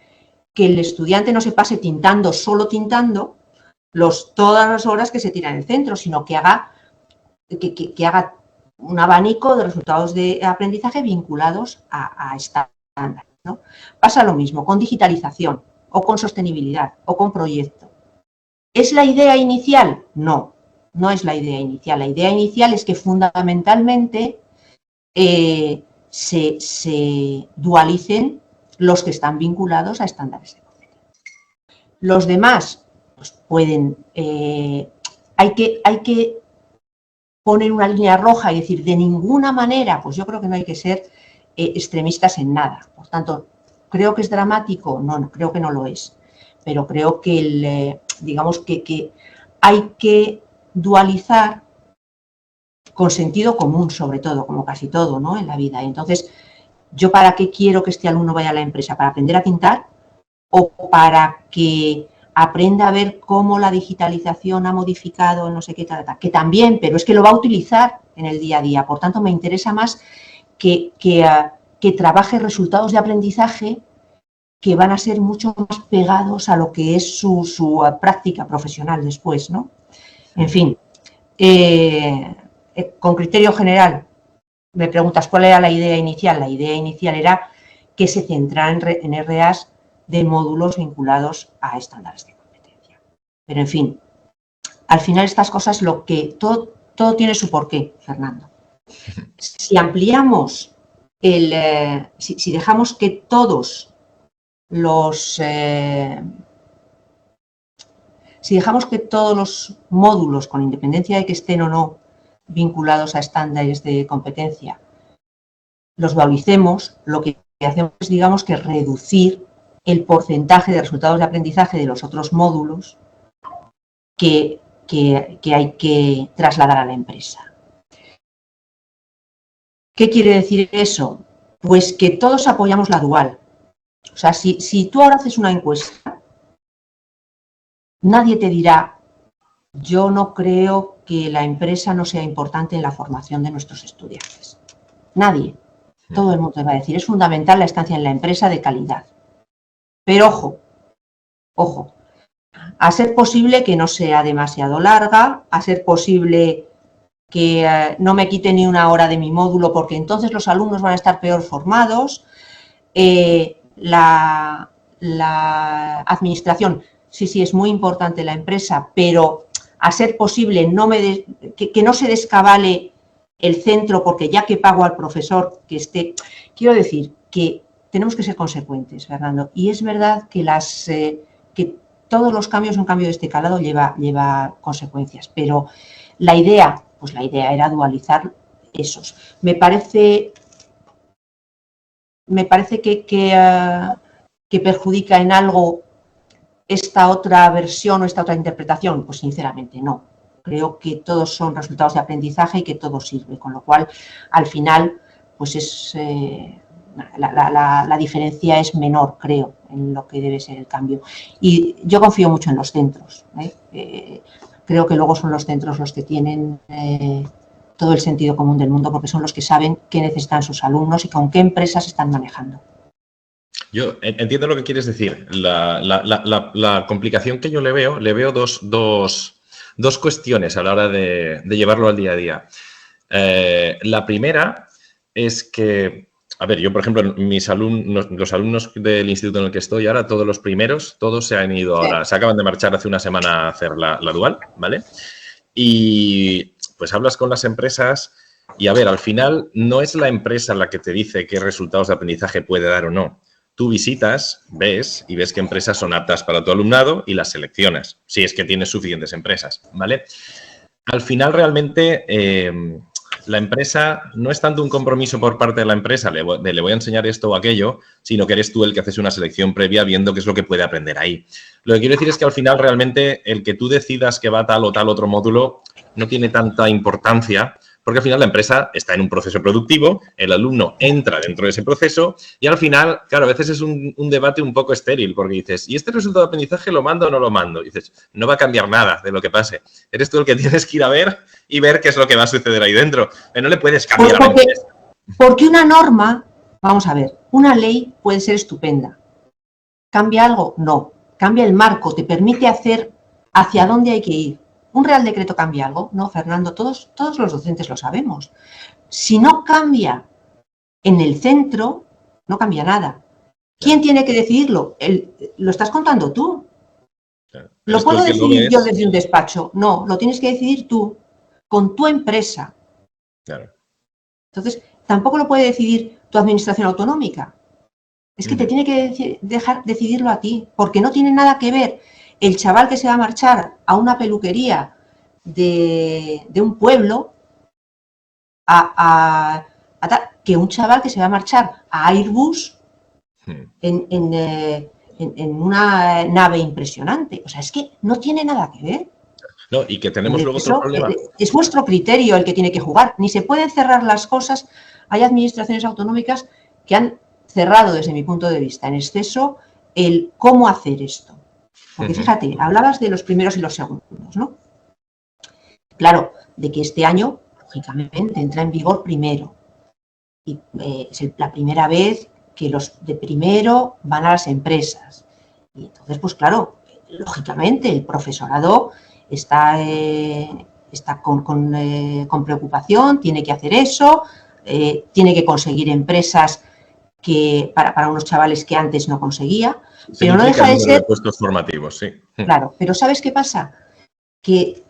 que el estudiante no se pase tintando, solo tintando, todas las horas que se tira en el centro, sino que haga un abanico de resultados de aprendizaje vinculados a estándares, ¿no? Pasa lo mismo con digitalización, o con sostenibilidad, o con proyecto. ¿Es la idea inicial? No, no es la idea inicial. La idea inicial es que fundamentalmente se dualicen los que están vinculados a estándares de competencia. Los demás, pues pueden... hay que poner una línea roja y decir, de ninguna manera, pues yo creo que no hay que ser extremistas en nada. Por tanto, ¿creo que es dramático? No, creo que no lo es. Pero creo que, digamos que hay que dualizar con sentido común, sobre todo, como casi todo, ¿no? En la vida. Entonces, ¿yo para qué quiero que este alumno vaya a la empresa? ¿Para aprender a tintar? ¿O para que aprenda a ver cómo la digitalización ha modificado no sé qué, que también, pero es que lo va a utilizar en el día a día? Por tanto, me interesa más que trabaje resultados de aprendizaje que van a ser mucho más pegados a lo que es su práctica profesional después, ¿no? En fin, con criterio general, me preguntas cuál era la idea inicial. La idea inicial era que se centrara en RAs de módulos vinculados a estándares de competencia. Pero, en fin, al final estas cosas, todo tiene su porqué, Fernando. Si ampliamos, si dejamos que todos los módulos, con independencia de que estén o no vinculados a estándares de competencia, los dualicemos, lo que hacemos es, digamos, que reducir el porcentaje de resultados de aprendizaje de los otros módulos que hay que trasladar a la empresa. ¿Qué quiere decir eso? Pues que todos apoyamos la dual. O sea, si tú ahora haces una encuesta, nadie te dirá, yo no creo que la empresa no sea importante en la formación de nuestros estudiantes. Nadie. Todo el mundo te va a decir, es fundamental la estancia en la empresa de calidad. Pero ojo, a ser posible que no sea demasiado larga, a ser posible que no me quite ni una hora de mi módulo, porque entonces los alumnos van a estar peor formados, la administración, sí, es muy importante la empresa, pero a ser posible que no se descabale el centro, porque ya que pago al profesor que esté... Quiero decir que tenemos que ser consecuentes, Fernando, y es verdad que que todos los cambios, un cambio de este calado lleva consecuencias, pero la idea era dualizar esos. Me parece que perjudica en algo esta otra versión o esta otra interpretación. Pues sinceramente no. Creo que todos son resultados de aprendizaje y que todo sirve, con lo cual al final pues la diferencia es menor, creo, en lo que debe ser el cambio. Y yo confío mucho en los centros. Creo que luego son los centros los que tienen todo el sentido común del mundo, porque son los que saben qué necesitan sus alumnos y con qué empresas están manejando. Yo entiendo lo que quieres decir. La complicación que yo le veo dos cuestiones a la hora de llevarlo al día a día. La primera es que, a ver, yo, por ejemplo, los alumnos del instituto en el que estoy ahora, todos los primeros, todos se han ido ahora, se acaban de marchar hace una semana a hacer la dual, ¿vale? Y pues hablas con las empresas y, a ver, al final no es la empresa la que te dice qué resultados de aprendizaje puede dar o no. Tú visitas, ves qué empresas son aptas para tu alumnado y las seleccionas, si es que tienes suficientes empresas, ¿vale? Al final, realmente, la empresa no es tanto un compromiso por parte de la empresa le voy a enseñar esto o aquello, sino que eres tú el que haces una selección previa viendo qué es lo que puede aprender ahí. Lo que quiero decir es que al final, realmente, el que tú decidas que va tal o tal otro módulo no tiene tanta importancia, porque al final la empresa está en un proceso productivo, el alumno entra dentro de ese proceso y al final, claro, a veces es un debate un poco estéril porque dices, ¿y este resultado de aprendizaje lo mando o no lo mando? Y dices, no va a cambiar nada de lo que pase. Eres tú el que tienes que ir a ver y ver qué es lo que va a suceder ahí dentro. Pero no le puedes cambiar a la empresa. Porque una norma, vamos a ver, una ley puede ser estupenda. ¿Cambia algo? No. Cambia el marco, te permite hacer hacia dónde hay que ir. ¿Un Real Decreto cambia algo? No, Fernando, todos los docentes lo sabemos. Si no cambia en el centro, no cambia nada. ¿Quién tiene que decidirlo? Lo estás contando tú. Claro. ¿Lo puedo decidir yo desde un despacho? No, lo tienes que decidir tú, con tu empresa. Claro. Entonces, tampoco lo puede decidir tu administración autonómica. Es que te tiene que dejar decidirlo a ti, porque no tiene nada que ver el chaval que se va a marchar a una peluquería de un pueblo que un chaval que se va a marchar a Airbus en una nave impresionante. O sea, es que no tiene nada que ver. No, y que tenemos luego otro problema. Es vuestro criterio el que tiene que jugar. Ni se pueden cerrar las cosas. Hay administraciones autonómicas que han cerrado, desde mi punto de vista, en exceso el cómo hacer esto. Porque fíjate, hablabas de los primeros y los segundos, ¿no? Claro, de que este año, lógicamente, entra en vigor primero. Y es la primera vez que los de primero van a las empresas. Y entonces, pues claro, lógicamente, el profesorado está con preocupación, tiene que hacer eso, tiene que conseguir empresas que para unos chavales que antes no conseguía, pero no deja de ser... puestos formativos, sí. Claro, pero ¿sabes qué pasa? Que,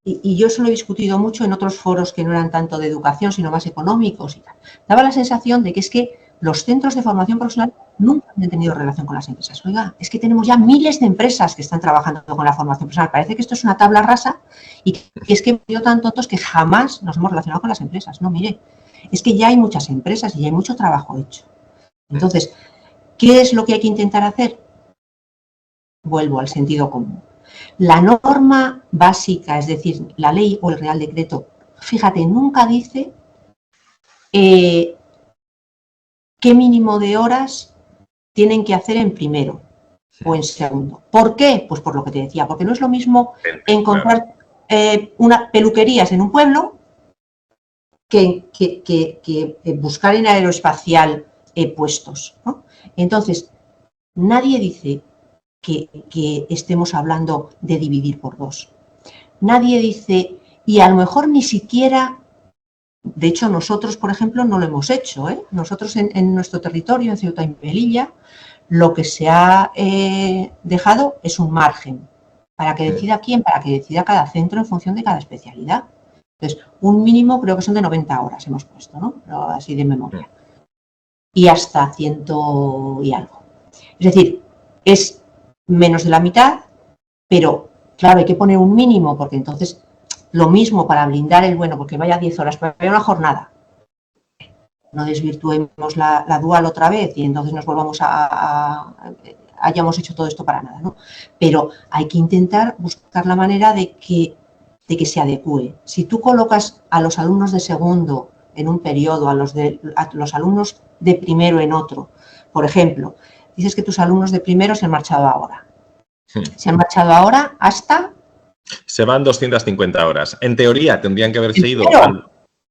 y yo eso lo he discutido mucho en otros foros que no eran tanto de educación, sino más económicos y tal, daba la sensación de que es que los centros de formación profesional nunca han tenido relación con las empresas. Oiga, es que tenemos ya miles de empresas que están trabajando con la formación profesional. Parece que esto es una tabla rasa y que es que hemos sido tan tontos que jamás nos hemos relacionado con las empresas. No, mire, es que ya hay muchas empresas y hay mucho trabajo hecho. Entonces, ¿qué es lo que hay que intentar hacer? Vuelvo al sentido común. La norma básica, es decir, la ley o el Real Decreto, fíjate, nunca dice qué mínimo de horas tienen que hacer en primero o en segundo. ¿Por qué? Pues por lo que te decía, porque no es lo mismo encontrar peluquerías en un pueblo que buscar en aeroespacial puestos, ¿no? Entonces, nadie dice que estemos hablando de dividir por dos. Nadie dice, y a lo mejor ni siquiera De hecho, nosotros, por ejemplo, no lo hemos hecho. Nosotros en nuestro territorio, en Ceuta y Melilla, lo que se ha dejado es un margen para que decida quién, para que decida cada centro en función de cada especialidad. Entonces, un mínimo creo que son de 90 horas hemos puesto, ¿no? Pero así de memoria. Y hasta 100 y algo. Es decir, es menos de la mitad, pero claro, hay que poner un mínimo, porque entonces lo mismo para blindar el bueno, porque vaya 10 horas, para una jornada. No desvirtuemos la dual otra vez y entonces nos volvamos hayamos hecho todo esto para nada, ¿no? Pero hay que intentar buscar la manera de que se adecue. Si tú colocas a los alumnos de segundo en un periodo, a los alumnos de primero en otro, por ejemplo, dices que tus alumnos de primero se han marchado ahora. Se han marchado ahora hasta... Se van 250 horas. En teoría tendrían que haberse ido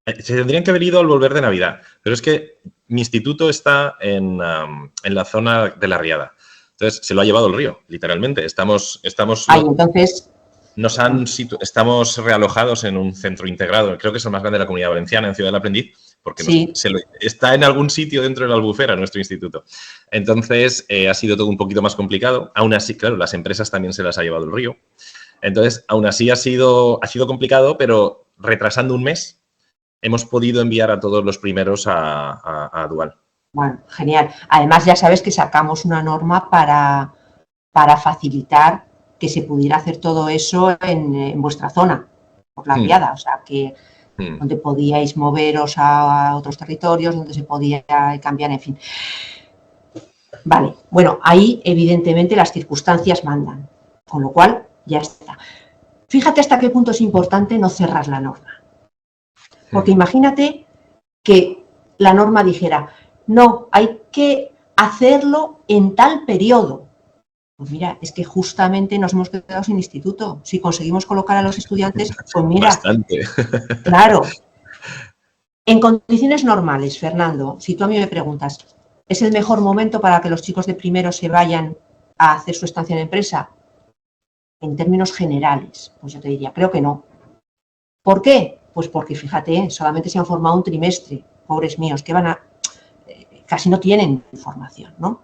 se tendrían que haber ido al volver de Navidad. Pero es que mi instituto está en la zona de la Riada. Entonces, se lo ha llevado el río, literalmente. Estamos realojados en un centro integrado. Creo que es el más grande de la Comunidad Valenciana, en Ciudad del Aprendiz, porque está en algún sitio dentro de la Albufera, nuestro instituto. Entonces, ha sido todo un poquito más complicado. Aún así, claro, las empresas también se las ha llevado el río. Entonces, aún así ha sido complicado, pero retrasando un mes, hemos podido enviar a todos los primeros a Dual. Bueno, genial. Además, ya sabes que sacamos una norma para facilitar que se pudiera hacer todo eso en vuestra zona, por la Riada. O sea, que donde podíais moveros a otros territorios, donde se podía cambiar, en fin. Vale, bueno, ahí evidentemente las circunstancias mandan, con lo cual ya está. Fíjate hasta qué punto es importante no cerrar la norma. Porque imagínate que la norma dijera, no, hay que hacerlo en tal periodo. Pues mira, es que justamente nos hemos quedado sin instituto. Si conseguimos colocar a los estudiantes, pues mira. Bastante. Claro. En condiciones normales, Fernando, si tú a mí me preguntas, ¿es el mejor momento para que los chicos de primero se vayan a hacer su estancia en empresa? En términos generales, pues yo te diría, creo que no. ¿Por qué? Pues porque, fíjate, solamente se han formado un trimestre, pobres míos, que casi no tienen formación, ¿no?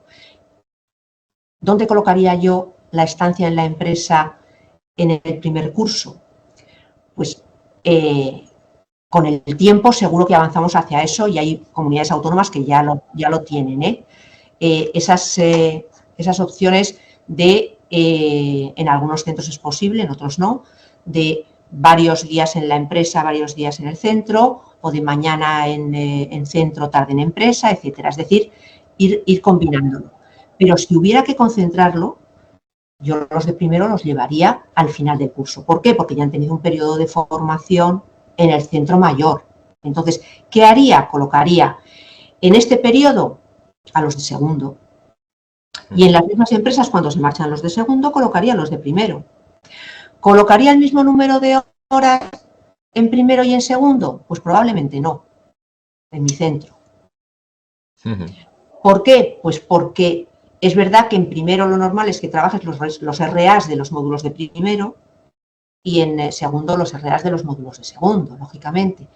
¿Dónde colocaría yo la estancia en la empresa en el primer curso? Pues con el tiempo seguro que avanzamos hacia eso y hay comunidades autónomas que ya lo tienen, esas opciones de, en algunos centros es posible, en otros no, de varios días en la empresa, varios días en el centro, o de mañana en centro, tarde en empresa, etcétera. Es decir, ir combinándolo. Pero si hubiera que concentrarlo, yo los de primero los llevaría al final del curso. ¿Por qué? Porque ya han tenido un periodo de formación en el centro mayor. Entonces, ¿qué haría? Colocaría en este periodo a los de segundo. Y en las mismas empresas, cuando se marchan los de segundo, colocaría a los de primero. ¿Colocaría el mismo número de horas en primero y en segundo? Pues probablemente no, en mi centro. ¿Por qué? Pues porque es verdad que en primero lo normal es que trabajes los RAs de los módulos de primero y en segundo los RAs de los módulos de segundo, lógicamente.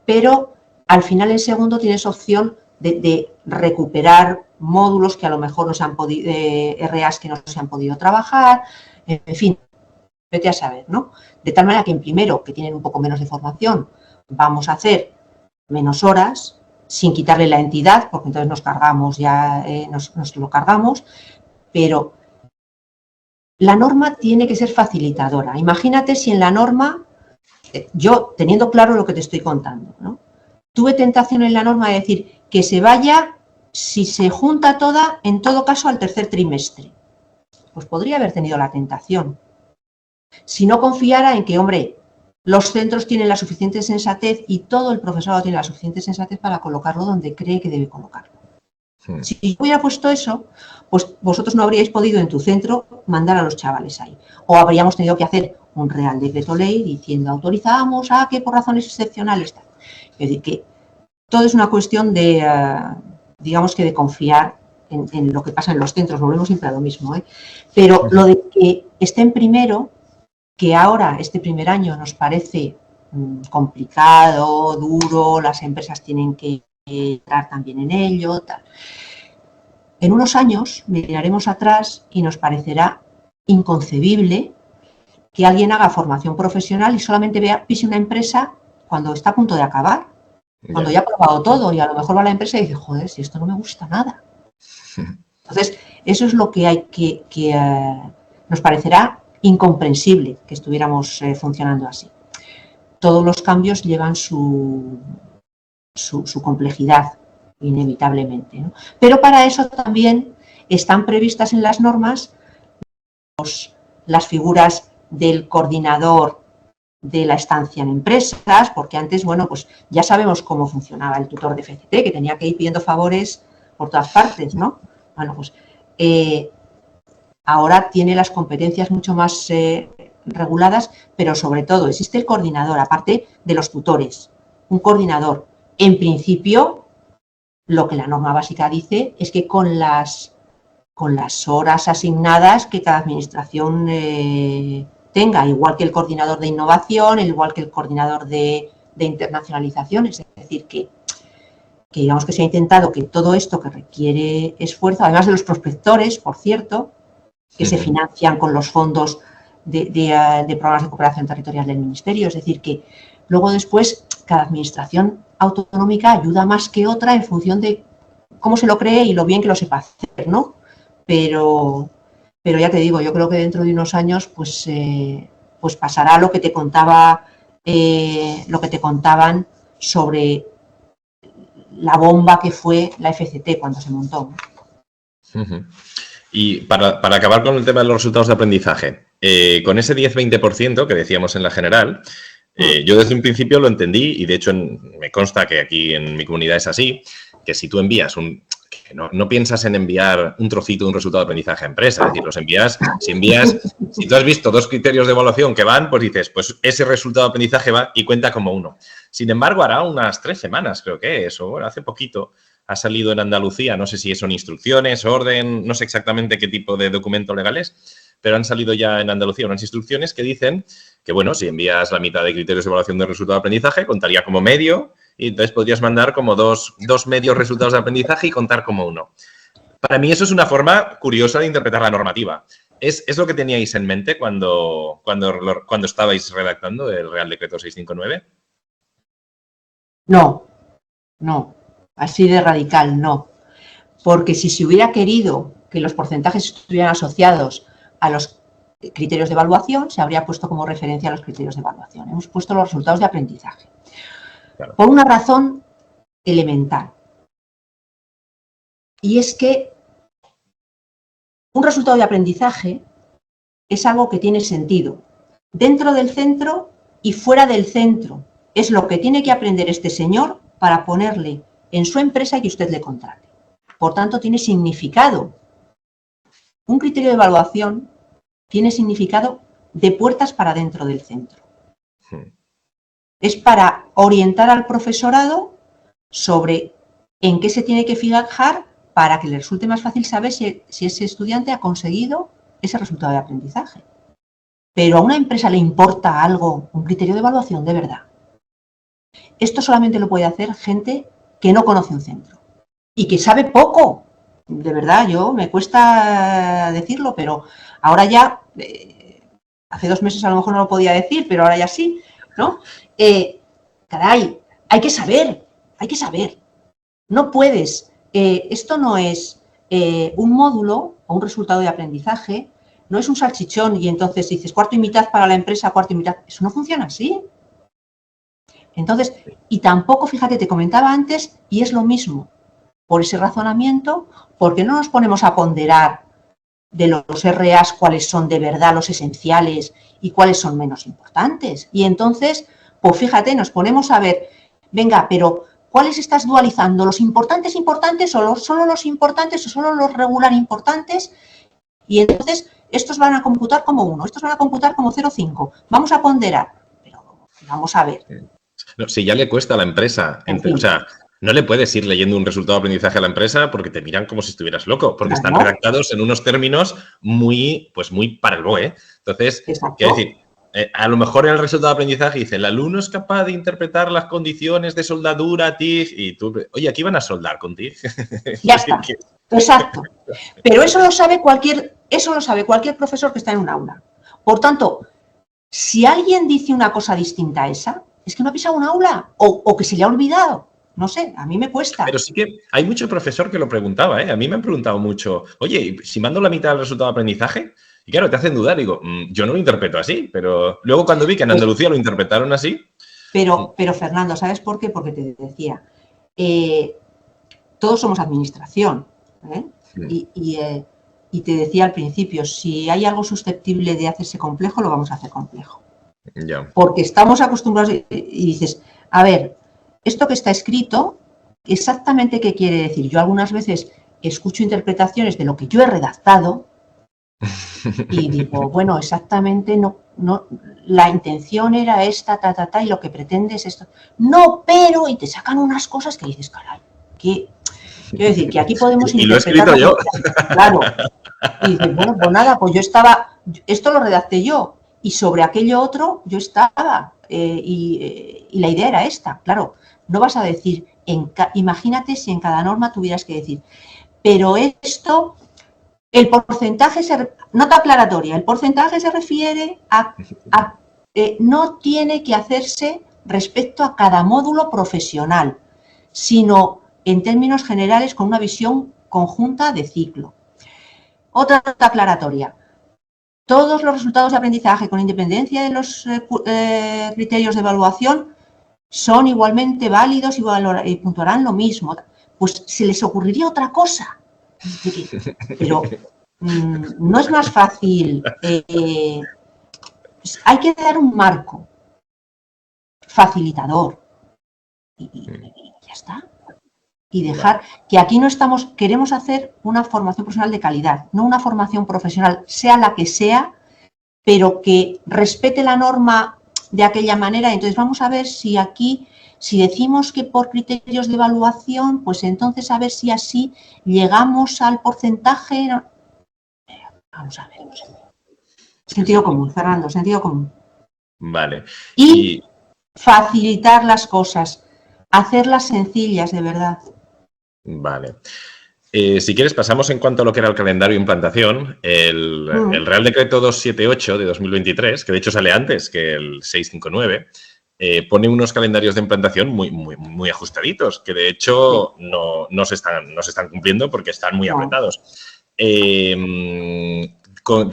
Pero al final en segundo tienes opción de recuperar módulos que a lo mejor no se han podido, RAs que no se han podido trabajar, en fin. Vete a saber, ¿no? De tal manera que en primero, que tienen un poco menos de formación, vamos a hacer menos horas, sin quitarle la entidad, porque entonces nos cargamos, nos lo cargamos, pero la norma tiene que ser facilitadora. Imagínate si en la norma, yo teniendo claro lo que te estoy contando, ¿no? Tuve tentación en la norma de decir que se vaya, si se junta toda, en todo caso al tercer trimestre. Pues podría haber tenido la tentación. Si no confiara en que, hombre, los centros tienen la suficiente sensatez y todo el profesorado tiene la suficiente sensatez para colocarlo donde cree que debe colocarlo. Si yo hubiera puesto eso, pues vosotros no habríais podido en tu centro mandar a los chavales ahí. O habríamos tenido que hacer un real decreto ley diciendo autorizamos a que por razones excepcionales. Es decir, que todo es una cuestión de, digamos que de confiar en lo que pasa en los centros. Volvemos siempre a lo mismo, ¿eh? Pero lo de que estén primero, que ahora, este primer año, nos parece complicado, duro, las empresas tienen que entrar también en ello, tal. En unos años miraremos atrás y nos parecerá inconcebible que alguien haga formación profesional y solamente pise una empresa cuando está a punto de acabar, cuando ya ha probado todo, y a lo mejor va a la empresa y dice, joder, si esto no me gusta nada. Entonces, eso es lo que hay que nos parecerá incomprensible que estuviéramos funcionando así. Todos los cambios llevan su complejidad, inevitablemente, ¿no? Pero para eso también están previstas en las normas las figuras del coordinador de la estancia en empresas, porque antes, bueno, pues ya sabemos cómo funcionaba el tutor de FCT, que tenía que ir pidiendo favores por todas partes, ¿no? Bueno, pues ahora tiene las competencias mucho más reguladas, pero sobre todo existe el coordinador, aparte de los tutores, un coordinador. En principio, lo que la norma básica dice es que con las horas asignadas que cada administración tenga, igual que el coordinador de innovación, igual que el coordinador de internacionalización, es decir, que digamos que se ha intentado que todo esto que requiere esfuerzo, además de los prospectores, por cierto, que se financian con los fondos de programas de cooperación territorial del Ministerio, es decir, que luego después cada administración autonómica ayuda más que otra en función de cómo se lo cree y lo bien que lo sepa hacer, ¿no? Pero ya te digo, yo creo que dentro de unos años pues pasará lo que te contaba, lo que te contaban sobre la bomba que fue la FCT cuando se montó. Y para acabar con el tema de los resultados de aprendizaje, con ese 10-20% que decíamos en la general, yo desde un principio lo entendí y de hecho me consta que aquí en mi comunidad es así, que si tú envías no piensas en enviar un trocito de un resultado de aprendizaje a empresa, es decir, si tú has visto 2 criterios de evaluación que van, pues dices, pues ese resultado de aprendizaje va y cuenta como uno. Sin embargo, hará unas 3 semanas, creo que es, o bueno, hace poquito, ha salido en Andalucía, no sé si son instrucciones, orden, no sé exactamente qué tipo de documento legal es, pero han salido ya en Andalucía unas instrucciones que dicen que, bueno, si envías la mitad de criterios de evaluación de resultado de aprendizaje, contaría como medio, y entonces podrías mandar como dos medios resultados de aprendizaje y contar como uno. Para mí eso es una forma curiosa de interpretar la normativa. ¿Es lo que teníais en mente cuando estabais redactando el Real Decreto 659? No, así de radical no. Porque si se hubiera querido que los porcentajes estuvieran asociados a los criterios de evaluación, se habría puesto como referencia a los criterios de evaluación. Hemos puesto los resultados de aprendizaje. Claro. Por una razón elemental. Y es que un resultado de aprendizaje es algo que tiene sentido dentro del centro y fuera del centro. Es lo que tiene que aprender este señor para ponerle en su empresa y que usted le contrate. Por tanto, tiene significado. Un criterio de evaluación tiene significado de puertas para dentro del centro. Es para orientar al profesorado sobre en qué se tiene que fijar para que le resulte más fácil saber si ese estudiante ha conseguido ese resultado de aprendizaje. Pero a una empresa le importa algo, un criterio de evaluación de verdad. Esto solamente lo puede hacer gente que no conoce un centro y que sabe poco. De verdad, me cuesta decirlo, pero ahora ya, hace 2 meses a lo mejor no lo podía decir, pero ahora ya sí, ¿no? Caray, hay que saber. No puedes, esto no es un módulo o un resultado de aprendizaje, no es un salchichón y entonces dices cuarto y mitad para la empresa, cuarto y mitad. Eso no funciona así. Entonces, y tampoco, fíjate, te comentaba antes, y es lo mismo, por ese razonamiento, porque no nos ponemos a ponderar de los RAs cuáles son de verdad los esenciales y cuáles son menos importantes. Y entonces, pues fíjate, nos ponemos a ver, venga, pero ¿cuáles estás dualizando? ¿Los importantes o solo los importantes o solo los regular importantes? Y entonces, estos van a computar como 1, estos van a computar como 0,5. Vamos a ponderar, pero vamos a ver. No, si ya le cuesta a la empresa, o sea, no le puedes ir leyendo un resultado de aprendizaje a la empresa porque te miran como si estuvieras loco, porque están redactados en unos términos muy para el BOE. Entonces, quiero decir, a lo mejor en el resultado de aprendizaje dice, el alumno es capaz de interpretar las condiciones de soldadura TIG y tú, oye, aquí van a soldar con TIG. Ya está, exacto. Pero eso lo sabe cualquier profesor que está en un aula. Por tanto, si alguien dice una cosa distinta a esa, es que no ha pisado un aula o que se le ha olvidado. No sé, a mí me cuesta. Pero sí que hay mucho profesor que lo preguntaba, ¿eh? A mí me han preguntado mucho, oye, si mando la mitad del resultado de aprendizaje, y claro, te hacen dudar, digo, yo no lo interpreto así, pero luego cuando vi que en Andalucía lo interpretaron así... Pero Fernando, ¿sabes por qué? Porque te decía, todos somos administración, ¿eh? Y te decía al principio, si hay algo susceptible de hacerse complejo, lo vamos a hacer complejo. Ya. Porque estamos acostumbrados y dices, a ver, esto que está escrito, exactamente qué quiere decir. Yo algunas veces escucho interpretaciones de lo que yo he redactado y digo, bueno, exactamente no, la intención era esta, y lo que pretende es esto. No, pero, y te sacan unas cosas que dices, caray, que quiero decir que aquí podemos interpretar. Y lo he escrito yo. Claro. Y dices, bueno, pues nada, pues yo estaba, esto lo redacté yo, y sobre aquello otro yo estaba, y la idea era esta, claro. No vas a decir, imagínate si en cada norma tuvieras que decir, pero esto, el porcentaje, nota aclaratoria, el porcentaje se refiere a no tiene que hacerse respecto a cada módulo profesional, sino en términos generales con una visión conjunta de ciclo. Otra nota aclaratoria. Todos los resultados de aprendizaje, con independencia de los criterios de evaluación, son igualmente válidos y puntuarán lo mismo. Pues se les ocurriría otra cosa. Pero no es más fácil. Hay que dar un marco facilitador. Y ya está. Y dejar que aquí no estamos, queremos hacer una formación profesional de calidad, no una formación profesional, sea la que sea, pero que respete la norma de aquella manera. Entonces vamos a ver si aquí, si decimos que por criterios de evaluación, pues entonces a ver si así llegamos al porcentaje. Vamos a ver. Sentido común, Fernando, sentido común. Vale. Y facilitar las cosas, hacerlas sencillas, de verdad. Vale. Si quieres, pasamos en cuanto a lo que era el calendario de implantación. El Real Decreto 278 de 2023, que de hecho sale antes que el 659, pone unos calendarios de implantación muy ajustaditos, que de hecho no se están cumpliendo porque están muy apretados. De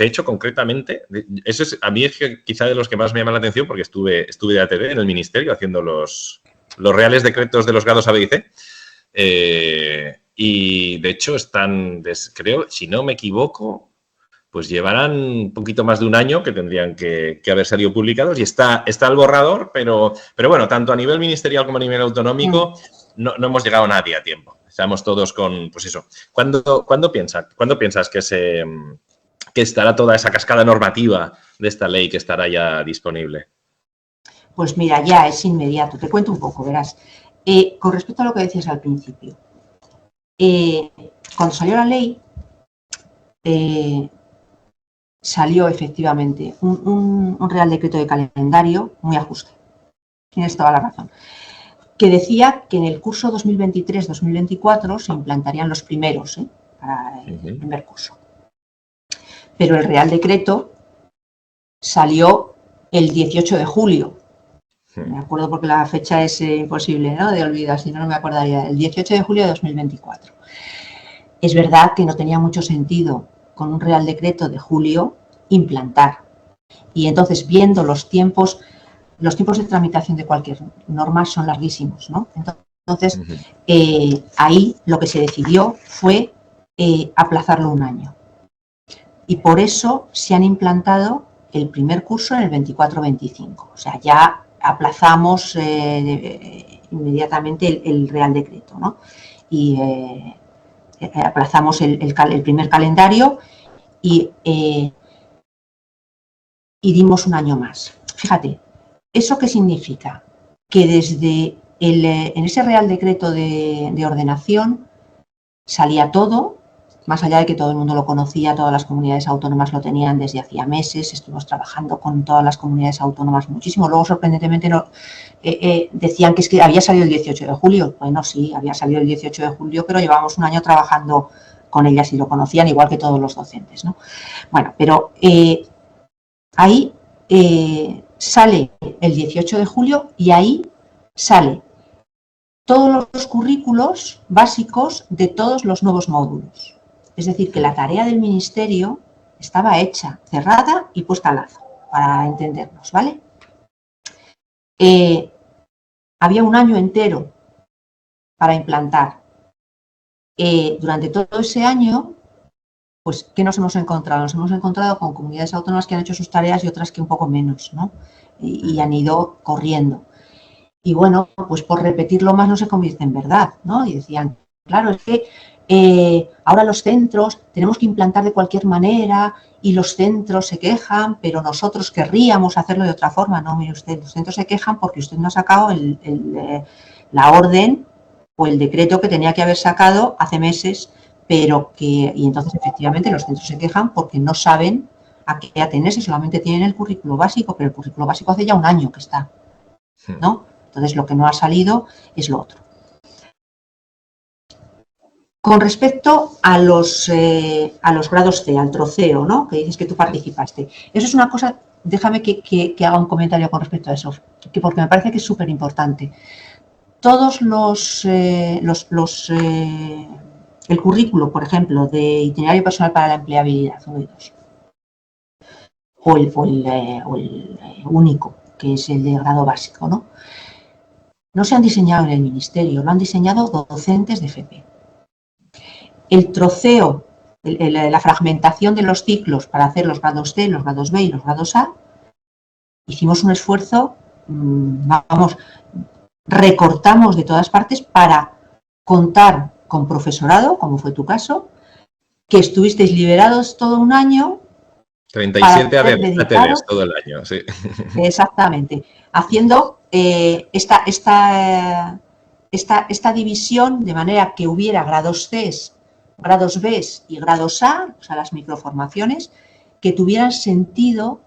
hecho, concretamente, eso es a mí es que quizá de los que más me llama la atención porque estuve de ATD en el Ministerio haciendo los Reales Decretos de los grados A, B y C. Y de hecho están, creo, si no me equivoco, pues llevarán un poquito más de un año que tendrían que haber salido publicados y está el borrador, pero bueno, tanto a nivel ministerial como a nivel autonómico no hemos llegado a nadie a tiempo. Estamos todos con, pues eso. ¿Cuándo piensas que estará toda esa cascada normativa de esta ley que estará ya disponible? Pues mira, ya es inmediato. Te cuento un poco, verás. Con respecto a lo que decías al principio, cuando salió la ley, salió efectivamente un Real Decreto de calendario muy ajustado. Tienes toda la razón. Que decía que en el curso 2023-2024 se implantarían los primeros, para el primer curso. Pero el Real Decreto salió el 18 de julio. Me acuerdo porque la fecha es imposible, ¿no?, de olvidar, si no, no me acordaría. El 18 de julio de 2024. Es verdad que no tenía mucho sentido con un Real Decreto de julio implantar. Y entonces, viendo los tiempos de tramitación de cualquier norma son larguísimos, ¿no? Entonces, ahí lo que se decidió fue aplazarlo un año. Y por eso se han implantado el primer curso en el 24-25. O sea, ya aplazamos inmediatamente el Real Decreto, ¿no? Y aplazamos el primer calendario y dimos un año más. Fíjate, ¿eso qué significa? Que desde en ese Real Decreto de ordenación salía todo, más allá de que todo el mundo lo conocía, todas las comunidades autónomas lo tenían desde hacía meses, estuvimos trabajando con todas las comunidades autónomas muchísimo. Luego, sorprendentemente, decían que es que había salido el 18 de julio. Bueno, sí, había salido el 18 de julio, pero llevábamos un año trabajando con ellas y lo conocían igual que todos los docentes, ¿no? Bueno, pero ahí sale el 18 de julio y ahí sale todos los currículos básicos de todos los nuevos módulos. Es decir, que la tarea del ministerio estaba hecha, cerrada y puesta al lazo, para entendernos, ¿vale? Había un año entero para implantar. Durante todo ese año, pues, ¿qué nos hemos encontrado? Nos hemos encontrado con comunidades autónomas que han hecho sus tareas y otras que un poco menos, ¿no? Y han ido corriendo. Y bueno, pues por repetirlo más no se convierte en verdad, ¿no? Y decían, claro, es que ahora los centros tenemos que implantar de cualquier manera y los centros se quejan, pero nosotros querríamos hacerlo de otra forma. No, mire usted, los centros se quejan porque usted no ha sacado la orden o el decreto que tenía que haber sacado hace meses, pero que, y entonces efectivamente los centros se quejan porque no saben a qué atenerse, solamente tienen el currículo básico, pero el currículo básico hace ya un año que está, ¿no? Entonces lo que no ha salido es lo otro. Con respecto a los grados C, al troceo, ¿no? Que dices que tú participaste. Eso es una cosa, déjame que haga un comentario con respecto a eso, porque me parece que es súper importante. Todos el currículo, por ejemplo, de itinerario personal para la empleabilidad, o el único, que es el de grado básico, ¿no? No se han diseñado en el ministerio, lo han diseñado docentes de FP. El troceo, la fragmentación de los ciclos para hacer los grados C, los grados B y los grados A, hicimos un esfuerzo, vamos, recortamos de todas partes para contar con profesorado, como fue tu caso, que estuvisteis liberados todo un año. 37 ATVs todo el año, sí. Exactamente, haciendo esta división de manera que hubiera grados C, grados B y grados A, o sea, las microformaciones, que tuvieran sentido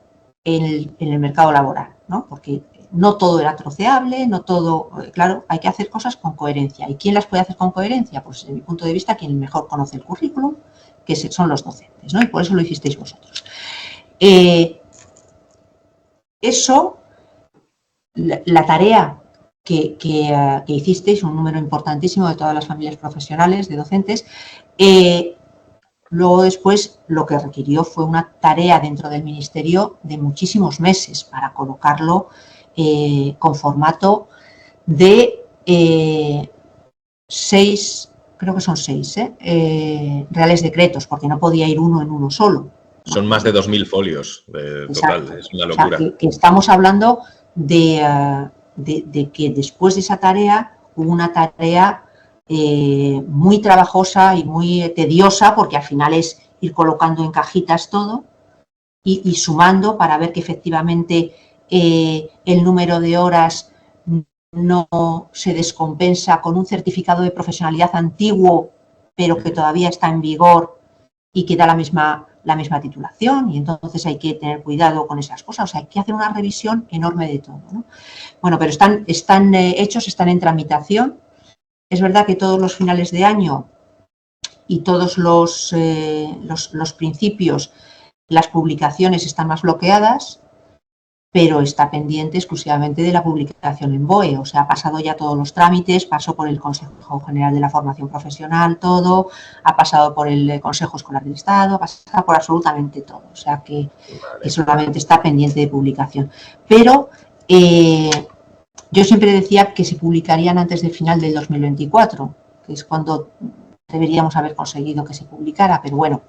en el mercado laboral, ¿no? Porque no todo era troceable, no todo, claro, hay que hacer cosas con coherencia. ¿Y quién las puede hacer con coherencia? Pues desde mi punto de vista, quien mejor conoce el currículum, que son los docentes, ¿no? Y por eso lo hicisteis vosotros. Eso, la tarea que hicisteis, un número importantísimo de todas las familias profesionales, de docentes, luego después lo que requirió fue una tarea dentro del ministerio de muchísimos meses para colocarlo con formato de 6, creo que son 6, reales decretos, porque no podía ir uno en uno solo. Son más de 2.000 folios total, es una locura. O sea, que estamos hablando de que después de esa tarea hubo una tarea muy trabajosa y muy tediosa, porque al final es ir colocando en cajitas todo y sumando para ver que efectivamente el número de horas no se descompensa con un certificado de profesionalidad antiguo, pero que todavía está en vigor y que da la misma titulación, y entonces hay que tener cuidado con esas cosas. O sea, hay que hacer una revisión enorme de todo, ¿no? Bueno, pero están hechos, están en tramitación. Es verdad que todos los finales de año y todos los principios, las publicaciones están más bloqueadas, pero está pendiente exclusivamente de la publicación en BOE. O sea, ha pasado ya todos los trámites, pasó por el Consejo General de la Formación Profesional, todo, ha pasado por el Consejo Escolar del Estado, ha pasado por absolutamente todo. O sea, que solamente está pendiente de publicación. Pero yo siempre decía que se publicarían antes del final del 2024, que es cuando deberíamos haber conseguido que se publicara, pero bueno,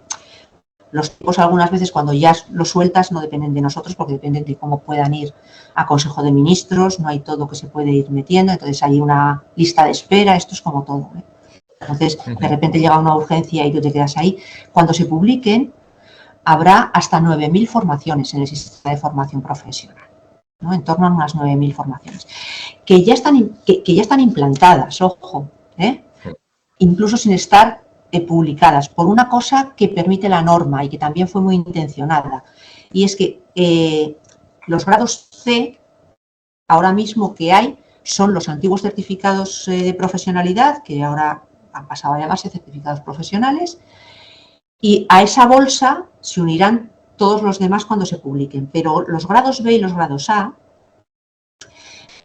los tiempos algunas veces cuando ya los sueltas no dependen de nosotros, porque dependen de cómo puedan ir a Consejo de Ministros, no hay todo que se puede ir metiendo, entonces hay una lista de espera, esto es como todo, ¿eh? Entonces, de repente llega una urgencia y tú te quedas ahí. Cuando se publiquen, habrá hasta 9.000 formaciones en el sistema de formación profesional, ¿no? En torno a unas 9.000 formaciones, que ya están implantadas, ojo, incluso sin estar publicadas por una cosa que permite la norma y que también fue muy intencionada. Y es que los grados C, ahora mismo que hay, son los antiguos certificados de profesionalidad, que ahora han pasado a llamarse certificados profesionales, y a esa bolsa se unirán todos los demás cuando se publiquen. Pero los grados B y los grados A,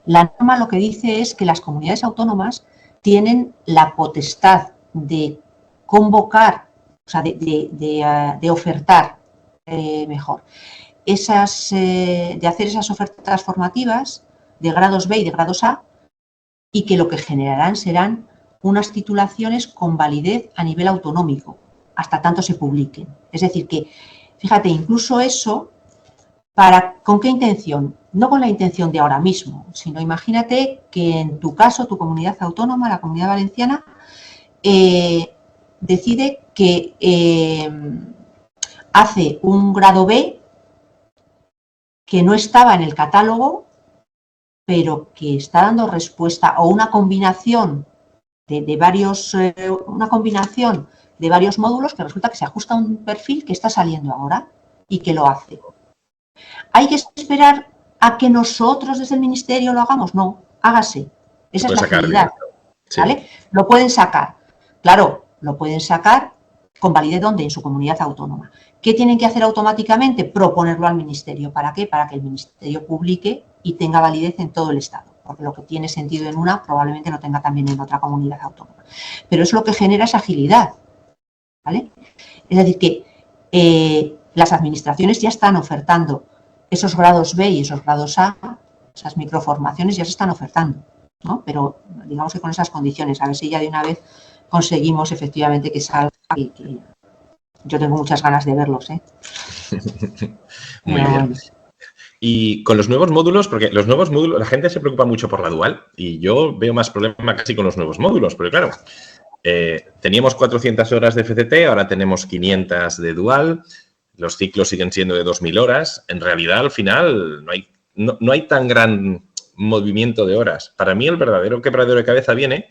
la norma lo que dice es que las comunidades autónomas tienen la potestad de convocar, o sea, de ofertar, mejor, de hacer esas ofertas formativas de grados B y de grados A, y que lo que generarán serán unas titulaciones con validez a nivel autonómico, hasta tanto se publiquen. Es decir, que, fíjate, incluso eso, ¿con qué intención? No con la intención de ahora mismo, sino imagínate que en tu caso, tu comunidad autónoma, la Comunidad Valenciana, decide que hace un grado B que no estaba en el catálogo, pero que está dando respuesta, o una combinación de varios módulos que resulta que se ajusta a un perfil que está saliendo ahora y que lo hace. ¿Hay que esperar a que nosotros desde el Ministerio lo hagamos? No, hágase. Esa es la agilidad. ¿Vale? Sí. Lo pueden sacar. Claro, lo pueden sacar con validez ¿dónde? En su comunidad autónoma. ¿Qué tienen que hacer automáticamente? Proponerlo al Ministerio. ¿Para qué? Para que el Ministerio publique y tenga validez en todo el Estado. Porque lo que tiene sentido en una probablemente no tenga también en otra comunidad autónoma. Pero es lo que genera esa agilidad. ¿Vale? Es decir, que las administraciones ya están ofertando esos grados B y esos grados A, esas microformaciones ya se están ofertando, ¿no? Pero digamos que con esas condiciones, a ver si ya de una vez conseguimos efectivamente que salga y que yo tengo muchas ganas de verlos, ¿eh? Muy bien. Bueno. Y con los nuevos módulos, porque los nuevos módulos, la gente se preocupa mucho por la dual y yo veo más problema casi con los nuevos módulos, porque claro, teníamos 400 horas de FCT, ahora tenemos 500 de dual. Los ciclos siguen siendo de 2.000 horas. En realidad, al final, no hay tan gran movimiento de horas. Para mí, el verdadero quebradero de cabeza viene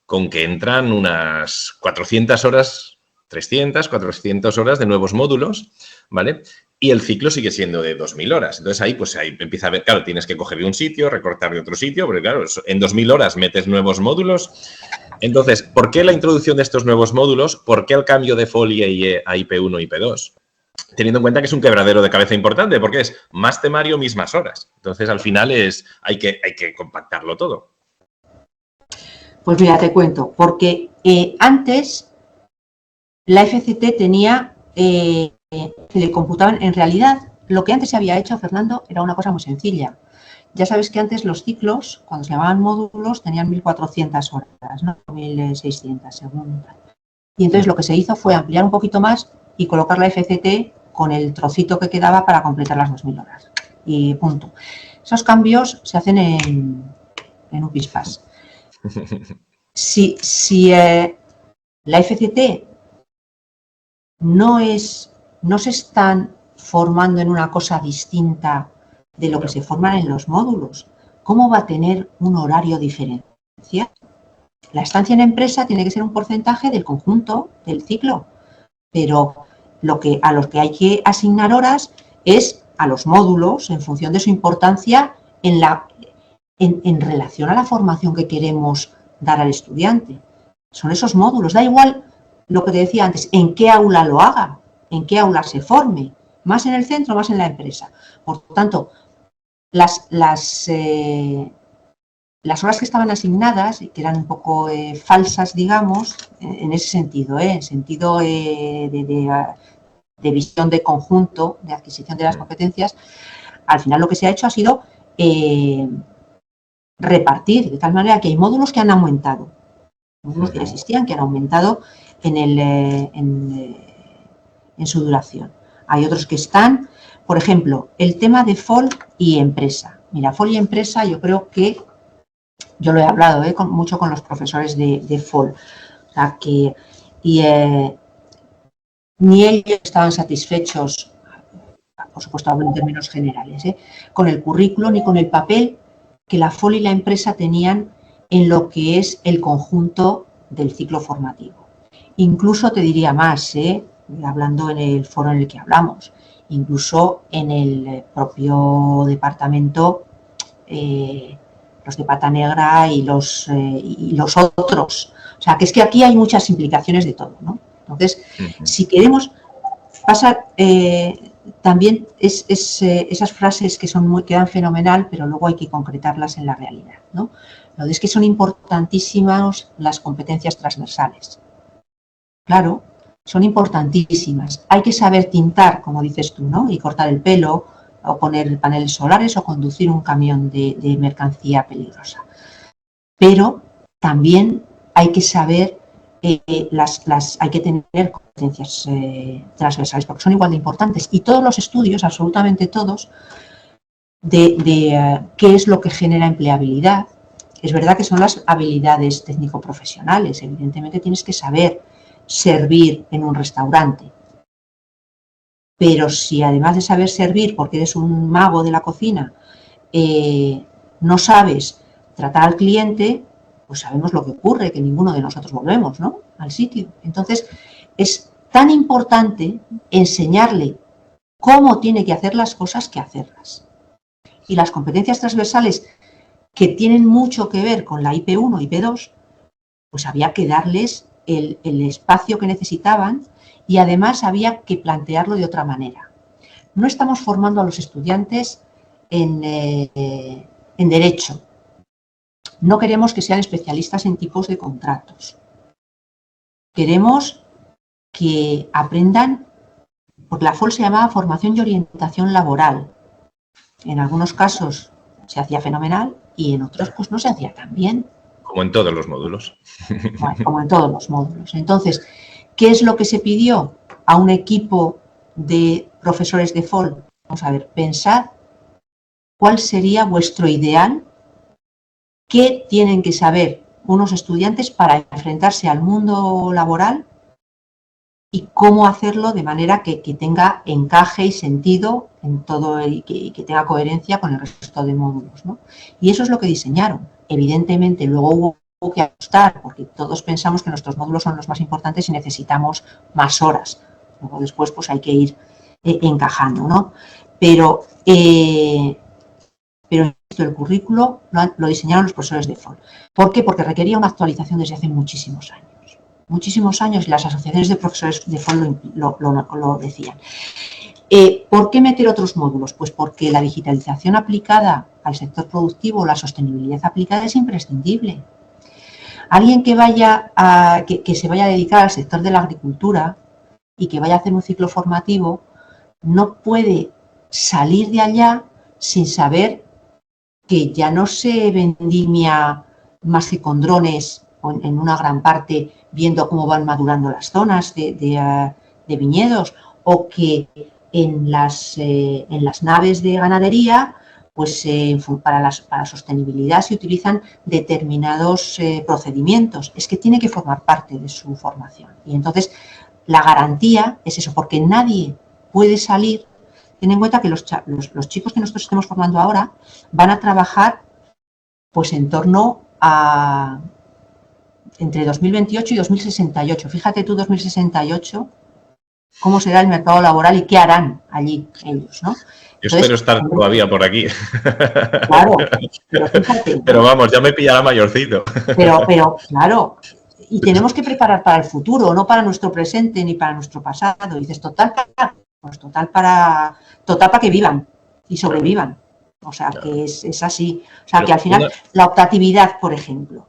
con que entran unas 400 horas, 300, 400 horas de nuevos módulos, ¿vale? Y el ciclo sigue siendo de 2.000 horas. Entonces, ahí empieza a ver, claro, tienes que coger de un sitio, recortar de otro sitio, porque claro, en 2.000 horas metes nuevos módulos. Entonces, ¿por qué la introducción de estos nuevos módulos? ¿Por qué el cambio de FOL a IP1 y IP2? Teniendo en cuenta que es un quebradero de cabeza importante, porque es más temario, mismas horas. Entonces, al final hay que compactarlo todo. Pues mira, te cuento, porque antes la FCT tenía, se le computaban, en realidad, lo que antes se había hecho, Fernando, era una cosa muy sencilla. Ya sabes que antes los ciclos, cuando se llamaban módulos, tenían 1.400 horas, ¿no? 1.600, según. Y entonces lo que se hizo fue ampliar un poquito más y colocar la FCT con el trocito que quedaba para completar las 2.000 horas. Y punto. Esos cambios se hacen en un pispás. Si la FCT no se están formando en una cosa distinta de lo que se forman en los módulos, ¿cómo va a tener un horario diferencial? La estancia en empresa tiene que ser un porcentaje del conjunto del ciclo, pero a los que hay que asignar horas es a los módulos en función de su importancia en relación a la formación que queremos dar al estudiante. Son esos módulos, da igual lo que te decía antes, en qué aula lo haga, en qué aula se forme, más en el centro, más en la empresa. Por tanto, las horas que estaban asignadas, que eran un poco falsas, digamos, en ese sentido, en sentido de visión de conjunto, de adquisición de las competencias, al final lo que se ha hecho ha sido repartir, de tal manera que hay módulos que han aumentado, módulos que existían, que han aumentado en su duración. Hay otros que están, por ejemplo, el tema de FOL y empresa. Mira, FOL y empresa yo creo que yo lo he hablado mucho con los profesores de FOL, o sea que ni ellos estaban satisfechos, por supuesto hablo en términos generales, con el currículo ni con el papel que la FOL y la empresa tenían en lo que es el conjunto del ciclo formativo. Incluso te diría más, hablando en el foro en el que hablamos, incluso en el propio departamento, los de pata negra y los otros. O sea, que es que aquí hay muchas implicaciones de todo, ¿no? Entonces, si queremos pasar, también esas frases que quedan fenomenal, pero luego hay que concretarlas en la realidad, ¿no? Lo de es que son importantísimas las competencias transversales. Claro, son importantísimas. Hay que saber tintar, como dices tú, ¿no? Y cortar el pelo, o poner paneles solares, o conducir un camión de mercancía peligrosa. Pero también hay que saber, hay que tener competencias transversales, porque son igual de importantes. Y todos los estudios, absolutamente todos, de qué es lo que genera empleabilidad, es verdad que son las habilidades técnico-profesionales. Evidentemente tienes que saber servir en un restaurante. Pero si además de saber servir, porque eres un mago de la cocina, no sabes tratar al cliente, pues sabemos lo que ocurre, que ninguno de nosotros volvemos, ¿no?, al sitio. Entonces, es tan importante enseñarle cómo tiene que hacer las cosas que hacerlas. Y las competencias transversales, que tienen mucho que ver con la IP1 y IP2, pues había que darles el espacio que necesitaban, y además había que plantearlo de otra manera. No estamos formando a los estudiantes en derecho. No queremos que sean especialistas en tipos de contratos. Queremos que aprendan, porque la FOL se llamaba Formación y Orientación Laboral. En algunos casos se hacía fenomenal y en otros pues no se hacía tan bien. Como en todos los módulos. Bueno, como en todos los módulos. Entonces, ¿qué es lo que se pidió a un equipo de profesores de FOL? Vamos a ver, pensad cuál sería vuestro ideal, qué tienen que saber unos estudiantes para enfrentarse al mundo laboral y cómo hacerlo de manera que tenga encaje y sentido en todo y que tenga coherencia con el resto de módulos, ¿no? Y eso es lo que diseñaron. Evidentemente, luego hubo que ajustar, porque todos pensamos que nuestros módulos son los más importantes y necesitamos más horas. Luego después pues hay que ir encajando, ¿no? Pero el currículo lo diseñaron los profesores de FOL. ¿Por qué? Porque requería una actualización desde hace muchísimos años. Muchísimos años, y las asociaciones de profesores de FOL lo decían. ¿Por qué meter otros módulos? Pues porque la digitalización aplicada al sector productivo, la sostenibilidad aplicada, es imprescindible. Alguien que se vaya a dedicar al sector de la agricultura y que vaya a hacer un ciclo formativo no puede salir de allá sin saber que ya no se vendimia más que con drones, en una gran parte, viendo cómo van madurando las zonas de viñedos, o que en las naves de ganadería, pues para la sostenibilidad se utilizan determinados procedimientos. Es que tiene que formar parte de su formación. Y entonces la garantía es eso, porque nadie puede salir. Ten en cuenta que los chicos que nosotros estemos formando ahora van a trabajar pues en torno a entre 2028 y 2068. Fíjate tú, 2068, cómo será el mercado laboral y qué harán allí ellos, ¿no? Yo espero estar todavía por aquí. Claro, pero fíjate. Pero vamos, ya me pillará mayorcito. Pero claro, y tenemos que preparar para el futuro, no para nuestro presente ni para nuestro pasado. Y dices, total para que vivan y sobrevivan. O sea, claro, que es así. O sea, pero que al final, la optatividad, por ejemplo.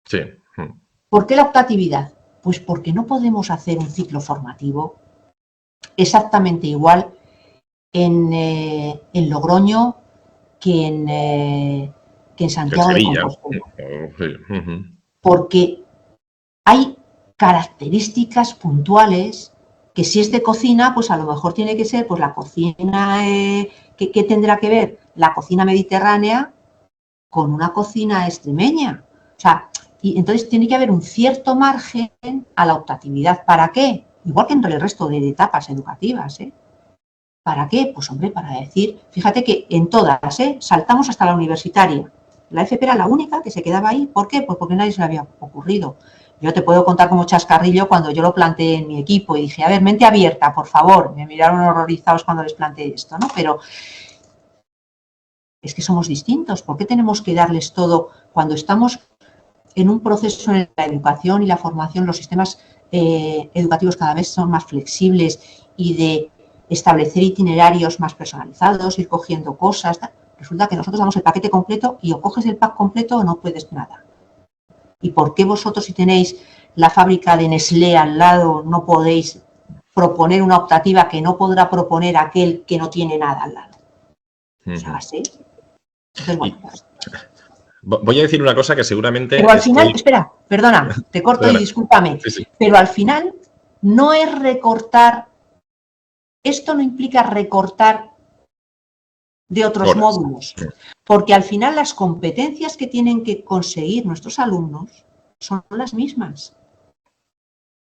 Sí. ¿Por qué la optatividad? Pues porque no podemos hacer un ciclo formativo exactamente igual en Logroño que en Santiago de Compostela. Porque hay características puntuales que, si es de cocina, pues a lo mejor tiene que ser pues la cocina, ¿qué tendrá que ver la cocina mediterránea con una cocina extremeña? O sea, y entonces tiene que haber un cierto margen a la optatividad. ¿Para qué? Igual que entre el resto de etapas educativas, ¿eh? ¿Para qué? Pues hombre, para decir, fíjate que en todas, saltamos hasta la universitaria. La FP era la única que se quedaba ahí. ¿Por qué? Pues porque nadie se le había ocurrido. Yo te puedo contar como chascarrillo cuando yo lo planteé en mi equipo y dije, a ver, mente abierta, por favor. Me miraron horrorizados cuando les planteé esto, ¿no? Pero es que somos distintos. ¿Por qué tenemos que darles todo cuando estamos en un proceso en la educación y la formación? Los sistemas educativos cada vez son más flexibles y de establecer itinerarios más personalizados, ir cogiendo cosas. Resulta que nosotros damos el paquete completo y o coges el pack completo o no puedes nada. ¿Y por qué vosotros, si tenéis la fábrica de Nestlé al lado, no podéis proponer una optativa que no podrá proponer aquel que no tiene nada al lado? O sea, ¿sí? Entonces, bueno, voy a decir una cosa que seguramente... Pero al final, espera, perdona, te corto y discúlpame, sí. Pero al final no es recortar, esto no implica recortar de otros módulos, porque al final las competencias que tienen que conseguir nuestros alumnos son las mismas.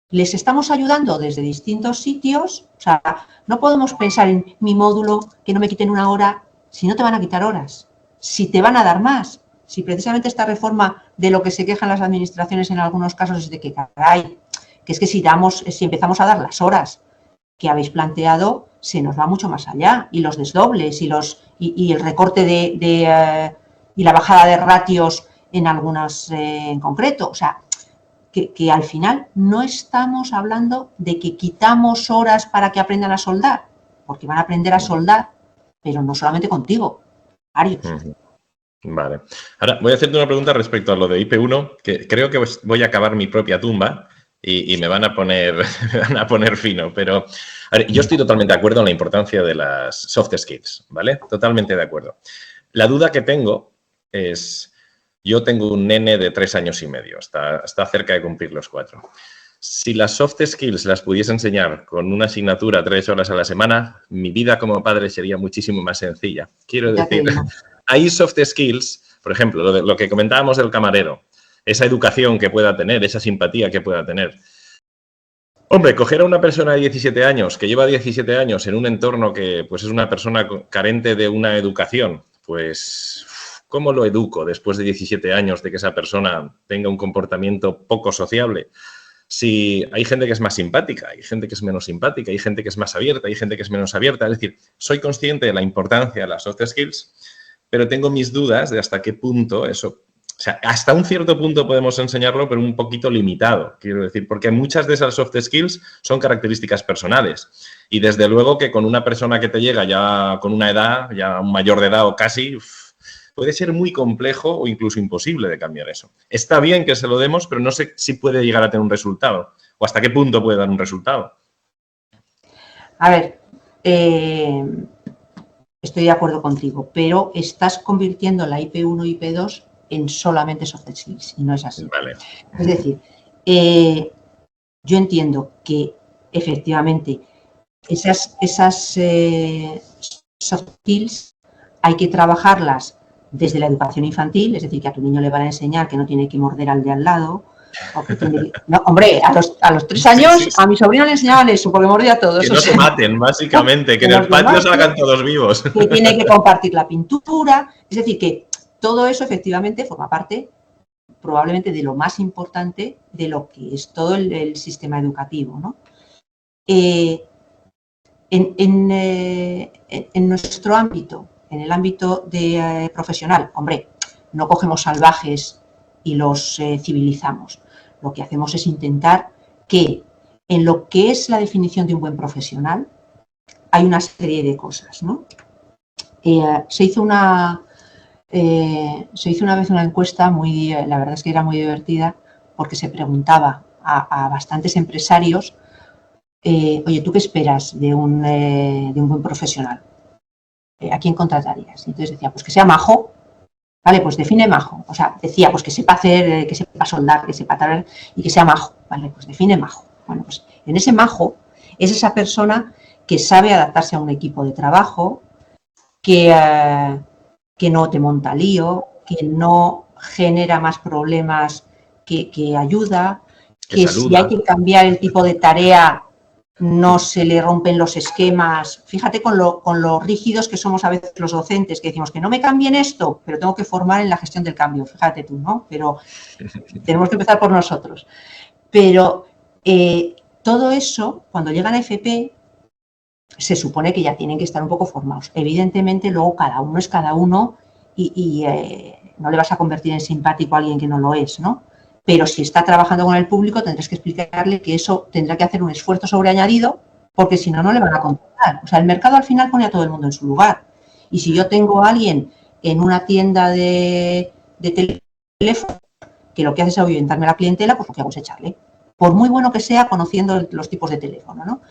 Les estamos ayudando desde distintos sitios, o sea, no podemos pensar en mi módulo, que no me quiten una hora, si no te van a quitar horas, si te van a dar más. Si precisamente esta reforma de lo que se quejan las administraciones en algunos casos es de que, caray, que es que si empezamos a dar las horas que habéis planteado, se nos va mucho más allá, y los desdobles y el recorte y la bajada de ratios en algunas en concreto. O sea, que al final no estamos hablando de que quitamos horas para que aprendan a soldar, porque van a aprender a soldar, pero no solamente contigo, varios. Vale. Ahora voy a hacerte una pregunta respecto a lo de IP1, que creo que voy a cavar mi propia tumba y me van a poner fino, pero a ver, yo estoy totalmente de acuerdo en la importancia de las soft skills, ¿vale? Totalmente de acuerdo. La duda que tengo es, yo tengo un nene de 3 años y medio, está cerca de cumplir los 4. Si las soft skills las pudiese enseñar con una asignatura 3 horas a la semana, mi vida como padre sería muchísimo más sencilla. Quiero decir, hay soft skills, por ejemplo, lo que comentábamos del camarero, esa educación que pueda tener, esa simpatía que pueda tener. Hombre, coger a una persona de 17 años, que lleva 17 años en un entorno que pues, es una persona carente de una educación, pues, ¿cómo lo educo después de 17 años de que esa persona tenga un comportamiento poco sociable? Si hay gente que es más simpática, hay gente que es menos simpática, hay gente que es más abierta, hay gente que es menos abierta. Es decir, soy consciente de la importancia de las soft skills, pero tengo mis dudas de hasta qué punto eso... O sea, hasta un cierto punto podemos enseñarlo, pero un poquito limitado, quiero decir, porque muchas de esas soft skills son características personales. Y desde luego que con una persona que te llega ya con una edad, ya un mayor de edad o casi, puede ser muy complejo o incluso imposible de cambiar eso. Está bien que se lo demos, pero no sé si puede llegar a tener un resultado o hasta qué punto puede dar un resultado. A ver, estoy de acuerdo contigo, pero estás convirtiendo la IP1 y IP2 en solamente soft skills y no es así. Vale. Es decir, yo entiendo que efectivamente esas soft skills hay que trabajarlas desde la educación infantil, es decir, que a tu niño le van a enseñar que no tiene que morder al de al lado. O que tiene que... No, hombre, a los 3 años sí. A mi sobrino le enseñaban eso, porque mordía a todos. Que no se maten, básicamente, que en el patio salgan todos vivos. Que tiene que compartir la pintura, es decir, que todo eso efectivamente forma parte probablemente de lo más importante de lo que es todo el sistema educativo, ¿no? En nuestro ámbito, en el ámbito profesional, hombre, no cogemos salvajes y los civilizamos. Lo que hacemos es intentar que en lo que es la definición de un buen profesional hay una serie de cosas, ¿no? Se hizo una vez una encuesta la verdad es que era muy divertida, porque se preguntaba a bastantes empresarios, oye, ¿tú qué esperas de un buen profesional? ¿A quién contratarías? Y entonces decía, pues que sea majo. Vale, pues define majo. O sea, decía, pues que sepa hacer, que sepa soldar, que sepa tal, y que sea majo. Vale, pues define majo. Bueno, pues en ese majo es esa persona que sabe adaptarse a un equipo de trabajo, que no te monta lío, que no genera más problemas que ayuda, que si hay que cambiar el tipo de tarea, no se le rompen los esquemas. Fíjate con lo rígidos que somos a veces los docentes, que decimos que no me cambien esto, pero tengo que formar en la gestión del cambio, fíjate tú, ¿no? Pero tenemos que empezar por nosotros. Pero todo eso, cuando llegan a FP, se supone que ya tienen que estar un poco formados. Evidentemente, luego cada uno es cada uno y no le vas a convertir en simpático a alguien que no lo es, ¿no? Pero si está trabajando con el público, tendrás que explicarle que eso tendrá que hacer un esfuerzo sobreañadido, porque si no, no le van a contratar. O sea, el mercado al final pone a todo el mundo en su lugar. Y si yo tengo a alguien en una tienda de teléfono que lo que hace es ahuyentarme a la clientela, pues lo que hago es echarle. Por muy bueno que sea, conociendo los tipos de teléfono, ¿no?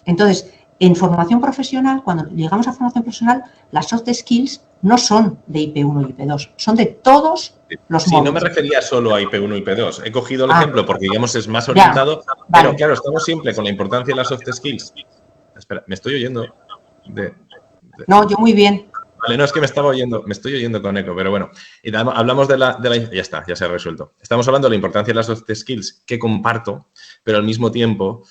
Entonces, en formación profesional, cuando llegamos a formación profesional, las soft skills no son de IP1 y IP2, son de todos los módulos. Sí, no me refería solo a IP1 y IP2. He cogido el ejemplo porque, digamos, es más orientado, pero vale. Claro, estamos siempre con la importancia de las soft skills. Espera, ¿me estoy oyendo? No, yo muy bien. Vale, no, es que me estoy oyendo con eco, pero bueno. Y hablamos de la... Ya está, ya se ha resuelto. Estamos hablando de la importancia de las soft skills que comparto, pero al mismo tiempo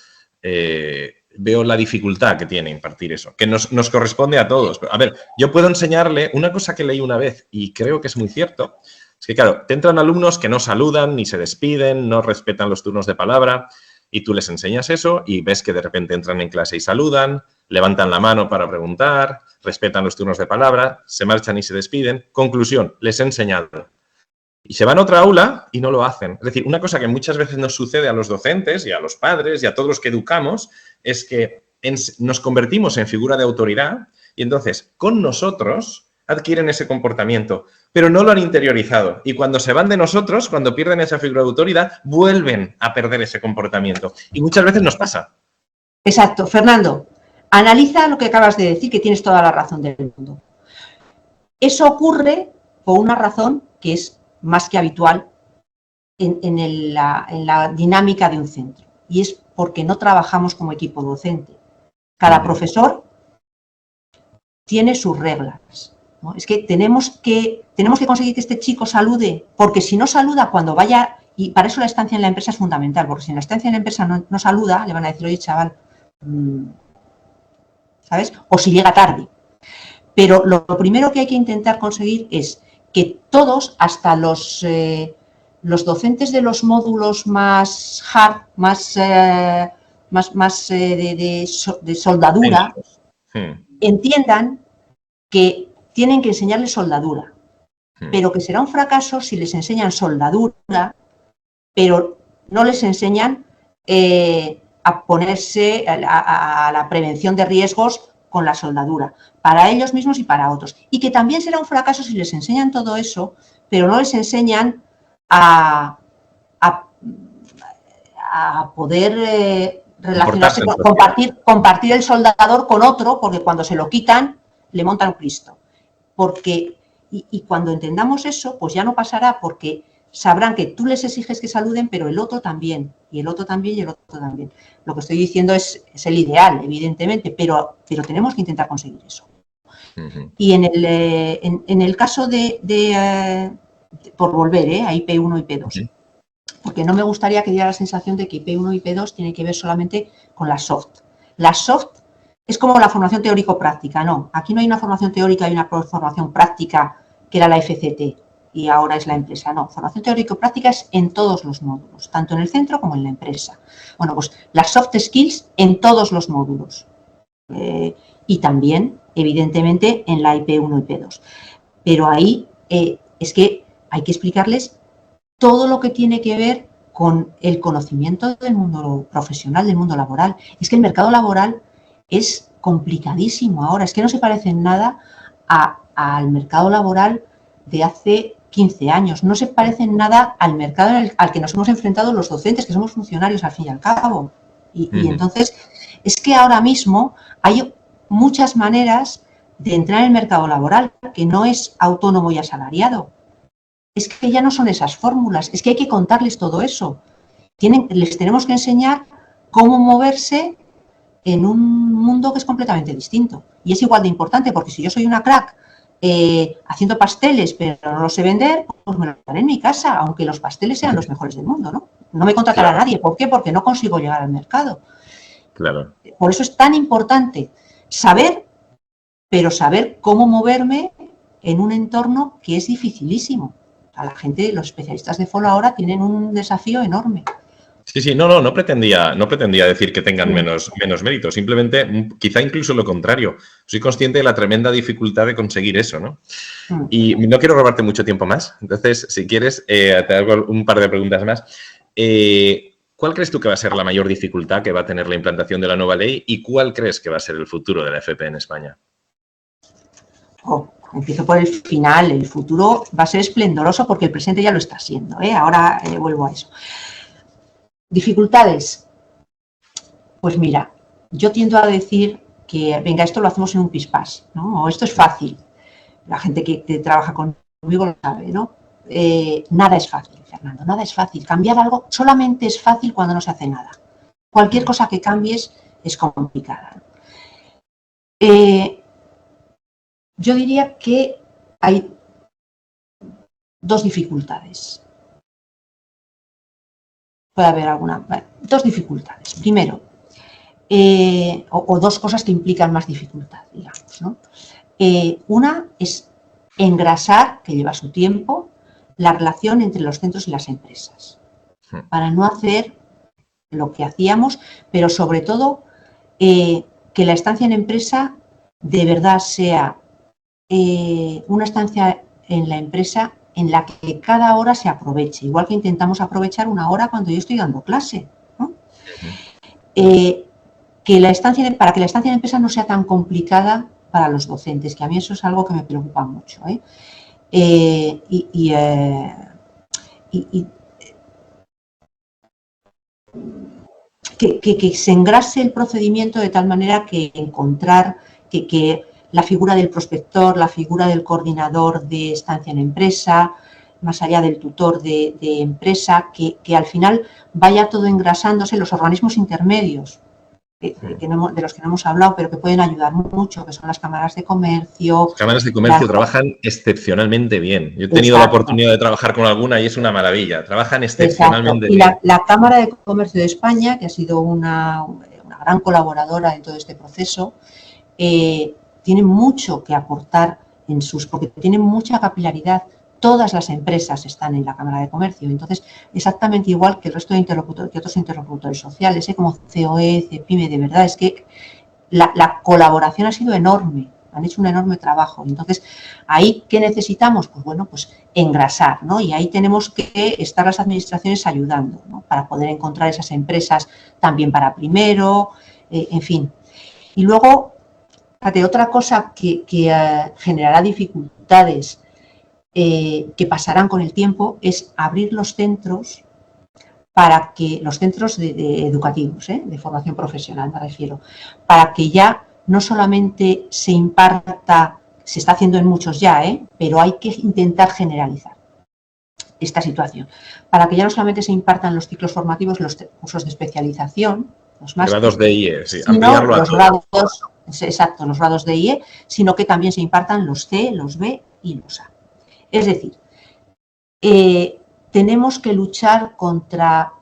veo la dificultad que tiene impartir eso, que nos corresponde a todos. A ver, yo puedo enseñarle una cosa que leí una vez y creo que es muy cierto. Es que, claro, te entran alumnos que no saludan, ni se despiden, no respetan los turnos de palabra y tú les enseñas eso y ves que de repente entran en clase y saludan, levantan la mano para preguntar, respetan los turnos de palabra, se marchan y se despiden. Conclusión, les he enseñado. Y se van a otra aula y no lo hacen. Es decir, una cosa que muchas veces nos sucede a los docentes y a los padres y a todos los que educamos es que nos convertimos en figura de autoridad y entonces con nosotros adquieren ese comportamiento, pero no lo han interiorizado. Y cuando se van de nosotros, cuando pierden esa figura de autoridad, vuelven a perder ese comportamiento. Y muchas veces nos pasa. Exacto. Fernando, analiza lo que acabas de decir, que tienes toda la razón del mundo. Eso ocurre por una razón que es más que habitual en la dinámica de un centro. Y es porque no trabajamos como equipo docente. Cada profesor tiene sus reglas, ¿no? Es que tenemos que conseguir que este chico salude, porque si no saluda cuando vaya, y para eso la estancia en la empresa es fundamental, porque si en la estancia en la empresa no saluda, le van a decir, oye, chaval, ¿sabes? O si llega tarde. Pero lo primero que hay que intentar conseguir es que todos, hasta los docentes de los módulos más hard, más de soldadura, entiendan que tienen que enseñarles soldadura, pero que será un fracaso si les enseñan soldadura, pero no les enseñan a ponerse a la prevención de riesgos con la soldadura, para ellos mismos y para otros. Y que también será un fracaso si les enseñan todo eso, pero no les enseñan a poder relacionarse, compartir el soldador con otro, porque cuando se lo quitan, le montan un Cristo. Porque, y cuando entendamos eso, pues ya no pasará, porque sabrán que tú les exiges que saluden, pero el otro también, y el otro también, y el otro también. Lo que estoy diciendo es el ideal, evidentemente, pero tenemos que intentar conseguir eso. Y en el caso por volver a IP1 y IP2, porque no me gustaría que diera la sensación de que IP1 y IP2 tiene que ver solamente con la soft. La soft es como la formación teórico-práctica, no. Aquí no hay una formación teórica, hay una formación práctica que era la FCT y ahora es la empresa. No, formación teórico-práctica es en todos los módulos, tanto en el centro como en la empresa. Bueno, pues las soft skills en todos los módulos. Y también, evidentemente, en la IP1 y IP2. Pero ahí es que hay que explicarles todo lo que tiene que ver con el conocimiento del mundo profesional, del mundo laboral. Es que el mercado laboral es complicadísimo ahora, es que no se parece en nada al mercado laboral de hace 15 años, no se parece en nada al mercado al que nos hemos enfrentado los docentes, que somos funcionarios al fin y al cabo. Y entonces, es que ahora mismo hay muchas maneras de entrar en el mercado laboral, que no es autónomo y asalariado. Es que ya no son esas fórmulas, es que hay que contarles todo eso. Les tenemos que enseñar cómo moverse en un mundo que es completamente distinto. Y es igual de importante, porque si yo soy una crack haciendo pasteles, pero no los sé vender, pues me los haré en mi casa, aunque los pasteles sean los mejores del mundo, ¿no? no me contratará Claro. nadie. ¿Por qué? Porque no consigo llegar al mercado. Claro. Por eso es tan importante saber, pero saber cómo moverme en un entorno que es dificilísimo. A la gente, los especialistas de follow ahora tienen un desafío enorme. Sí, sí, no pretendía decir que tengan menos mérito, simplemente quizá incluso lo contrario. Soy consciente de la tremenda dificultad de conseguir eso, ¿no? Y no quiero robarte mucho tiempo más, entonces, si quieres, te hago un par de preguntas más. ¿Cuál crees tú que va a ser la mayor dificultad que va a tener la implantación de la nueva ley y cuál crees que va a ser el futuro de la FP en España? Empiezo por el final. El futuro va a ser esplendoroso porque el presente ya lo está siendo, ¿eh? Ahora vuelvo a eso. ¿Dificultades? Pues mira, yo tiendo a decir que, venga, esto lo hacemos en un pispás, ¿no? O esto es fácil. La gente que trabaja conmigo lo sabe, ¿no? Nada es fácil, Fernando, nada es fácil. Cambiar algo solamente es fácil cuando no se hace nada. Cualquier cosa que cambies es complicada. Yo diría que hay dos dificultades. Puede haber alguna. Dos dificultades. Primero, o dos cosas que implican más dificultad, digamos, ¿no? Una es engrasar, que lleva su tiempo, la relación entre los centros y las empresas, para no hacer lo que hacíamos, pero sobre todo que la estancia en empresa de verdad sea una estancia en la empresa en la que cada hora se aproveche, igual que intentamos aprovechar una hora cuando yo estoy dando clase, ¿no? Para que la estancia en empresa no sea tan complicada para los docentes, que a mí eso es algo que me preocupa mucho, ¿eh? Que se engrase el procedimiento de tal manera que encontrar que la figura del prospector, la figura del coordinador de estancia en empresa, más allá del tutor de empresa, que al final vaya todo engrasándose, los organismos intermedios, de los que no hemos hablado, pero que pueden ayudar mucho, que son las cámaras de comercio. Las cámaras de comercio trabajan excepcionalmente bien. Yo he tenido la oportunidad de trabajar con alguna y es una maravilla. Trabajan excepcionalmente bien. Y la Cámara de Comercio de España, que ha sido una gran colaboradora en todo este proceso, tiene mucho que aportar porque tiene mucha capilaridad. Todas las empresas están en la Cámara de Comercio, entonces exactamente igual que el resto de interlocutores, que otros interlocutores sociales, como COE, CEPIME, de verdad es que la colaboración ha sido enorme, han hecho un enorme trabajo. Entonces, ahí, ¿qué necesitamos? Pues bueno, pues engrasar, ¿no? Y ahí tenemos que estar las administraciones ayudando, ¿no? Para poder encontrar esas empresas también para primero, en fin. Y luego, fíjate, otra cosa que generará dificultades que pasarán con el tiempo es abrir los centros para que los centros educativos, de formación profesional me refiero, para que ya no solamente se imparta, se está haciendo en muchos ya, pero hay que intentar generalizar esta situación, para que ya no solamente se impartan los ciclos formativos, los cursos de especialización, los grados de IE, sí, sino ampliarlo a todo. Exacto, los grados de IE, sino que también se impartan los C, los B y los A. Es decir, tenemos que luchar contra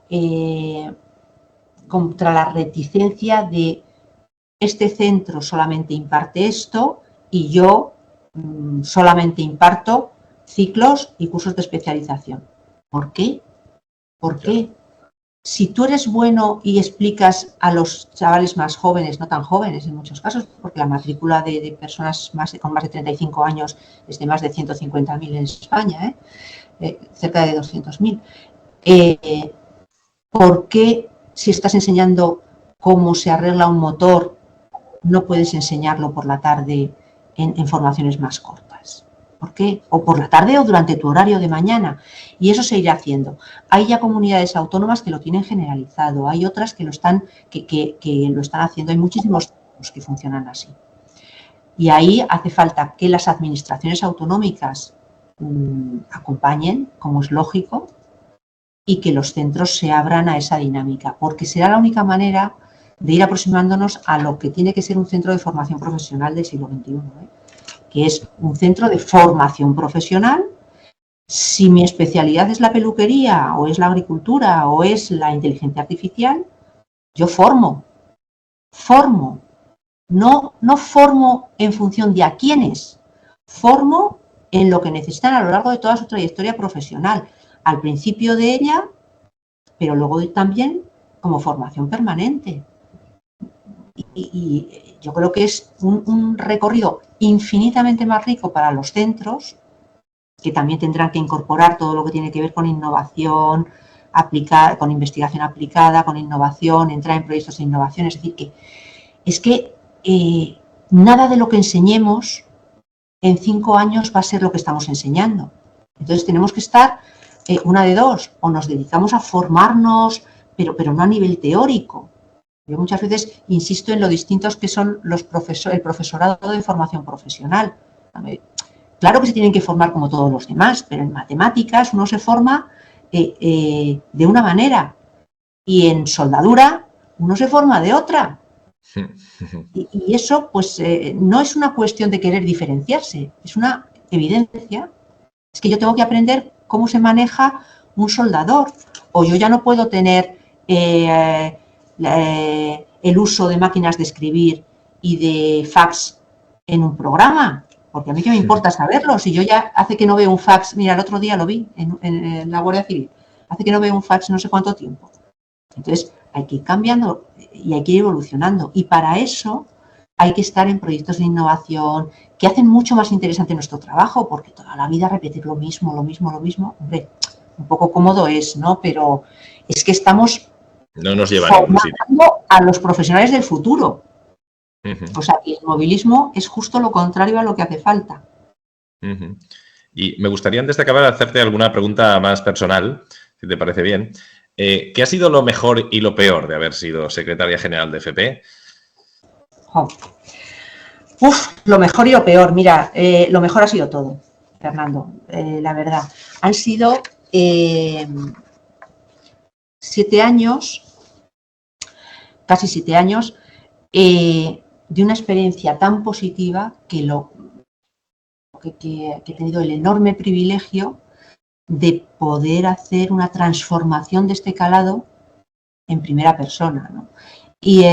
la reticencia de este centro solamente imparte esto y yo solamente imparto ciclos y cursos de especialización. ¿Por qué? ¿Por qué? Si tú eres bueno y explicas a los chavales más jóvenes, no tan jóvenes en muchos casos, porque la matrícula de personas con más de 35 años es de más de 150.000 en España, cerca de 200.000. ¿Por qué si estás enseñando cómo se arregla un motor, no puedes enseñarlo por la tarde en formaciones más cortas? ¿Por qué? O por la tarde o durante tu horario de mañana. Y eso se irá haciendo. Hay ya comunidades autónomas que lo tienen generalizado, hay otras que lo están haciendo, hay muchísimos que funcionan así. Y ahí hace falta que las administraciones autonómicas acompañen, como es lógico, y que los centros se abran a esa dinámica, porque será la única manera de ir aproximándonos a lo que tiene que ser un centro de formación profesional del siglo XXI, que es un centro de formación profesional Si mi especialidad es la peluquería o es la agricultura o es la inteligencia artificial, yo formo. No formo en función de a quiénes, formo en lo que necesitan a lo largo de toda su trayectoria profesional, al principio de ella, pero luego también como formación permanente. Y yo creo que es un recorrido infinitamente más rico para los centros, que también tendrán que incorporar todo lo que tiene que ver con innovación aplicada, con investigación aplicada, con innovación, entrar en proyectos de innovación. Es decir, que nada de lo que enseñemos en 5 años va a ser lo que estamos enseñando. Entonces tenemos que estar una de dos, o nos dedicamos a formarnos, pero no a nivel teórico. Yo muchas veces insisto en lo distintos que son el profesorado de formación profesional. Claro que se tienen que formar como todos los demás, pero en matemáticas uno se forma de una manera y en soldadura uno se forma de otra. Y eso pues no es una cuestión de querer diferenciarse, es una evidencia. Es que yo tengo que aprender cómo se maneja un soldador, o yo ya no puedo tener el uso de máquinas de escribir y de fax en un programa, porque a mí qué me importa saberlo, si yo ya hace que no veo un fax, mira, el otro día lo vi en la Guardia Civil, hace que no veo un fax no sé cuánto tiempo. Entonces hay que ir cambiando y hay que ir evolucionando, y para eso hay que estar en proyectos de innovación que hacen mucho más interesante nuestro trabajo, porque toda la vida repetir lo mismo, hombre, un poco cómodo es, ¿no? Pero es que estamos no nos lleva a ningún sitio. A los profesionales del futuro. O sea, el movilismo es justo lo contrario a lo que hace falta. Y me gustaría, antes de acabar, hacerte alguna pregunta más personal, si te parece bien. ¿Qué ha sido lo mejor y lo peor de haber sido secretaria general de FP? Lo mejor y lo peor. Mira, lo mejor ha sido todo, Fernando, la verdad. Han sido 7 años, casi 7 años, de una experiencia tan positiva que he tenido el enorme privilegio de poder hacer una transformación de este calado en primera persona, ¿no? Y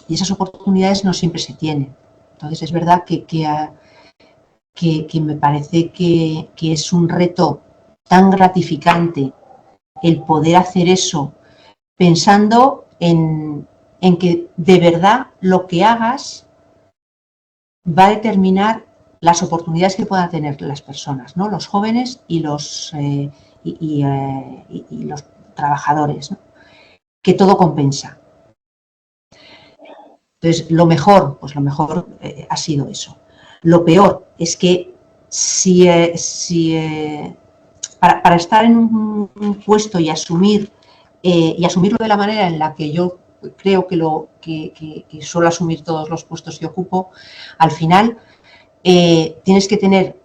esas oportunidades no siempre se tienen. Entonces es verdad que me parece que es un reto tan gratificante el poder hacer eso pensando en que de verdad lo que hagas va a determinar las oportunidades que puedan tener las personas, ¿no? Los jóvenes y los trabajadores, ¿no? Que todo compensa. Entonces, lo mejor ha sido eso. Lo peor es que para estar en un puesto y asumirlo de la manera en la que yo creo que suelo asumir todos los puestos que ocupo, al final tienes que tener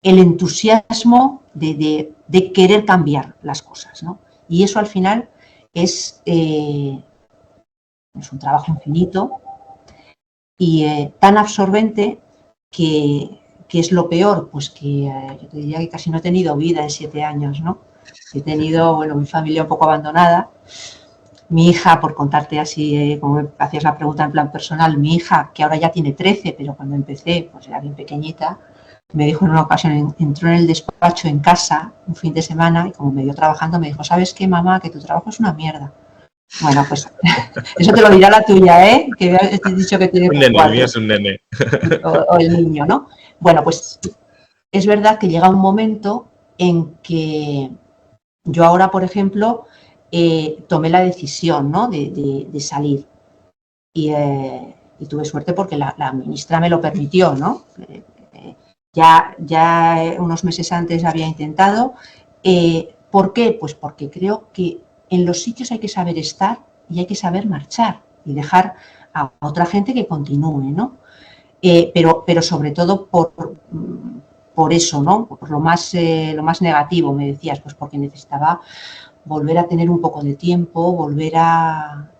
el entusiasmo de querer cambiar las cosas, ¿no? Y eso al final es un trabajo infinito y tan absorbente que es lo peor, pues que yo te diría que casi no he tenido vida en 7 años, ¿no? He tenido, bueno, mi familia un poco abandonada. Mi hija, por contarte así, como me hacías la pregunta en plan personal, mi hija, que ahora ya tiene 13, pero cuando empecé, pues era bien pequeñita, me dijo en una ocasión, entró en el despacho en casa un fin de semana y como me vio trabajando me dijo, ¿sabes qué, mamá? Que tu trabajo es una mierda. Bueno, pues eso te lo dirá la tuya, ¿eh? Que te he dicho que tiene un nene, 4. es un nene. O el niño, ¿no? Bueno, pues es verdad que llega un momento en que yo ahora, por ejemplo, tomé la decisión, ¿no? de salir y tuve suerte porque la ministra me lo permitió, ¿no? Ya unos meses antes había intentado. ¿Por qué? Pues porque creo que en los sitios hay que saber estar y hay que saber marchar y dejar a otra gente que continúe, ¿no? Pero sobre todo por eso, ¿no? Por lo más negativo, me decías, pues porque necesitaba volver a tener un poco de tiempo, volver a,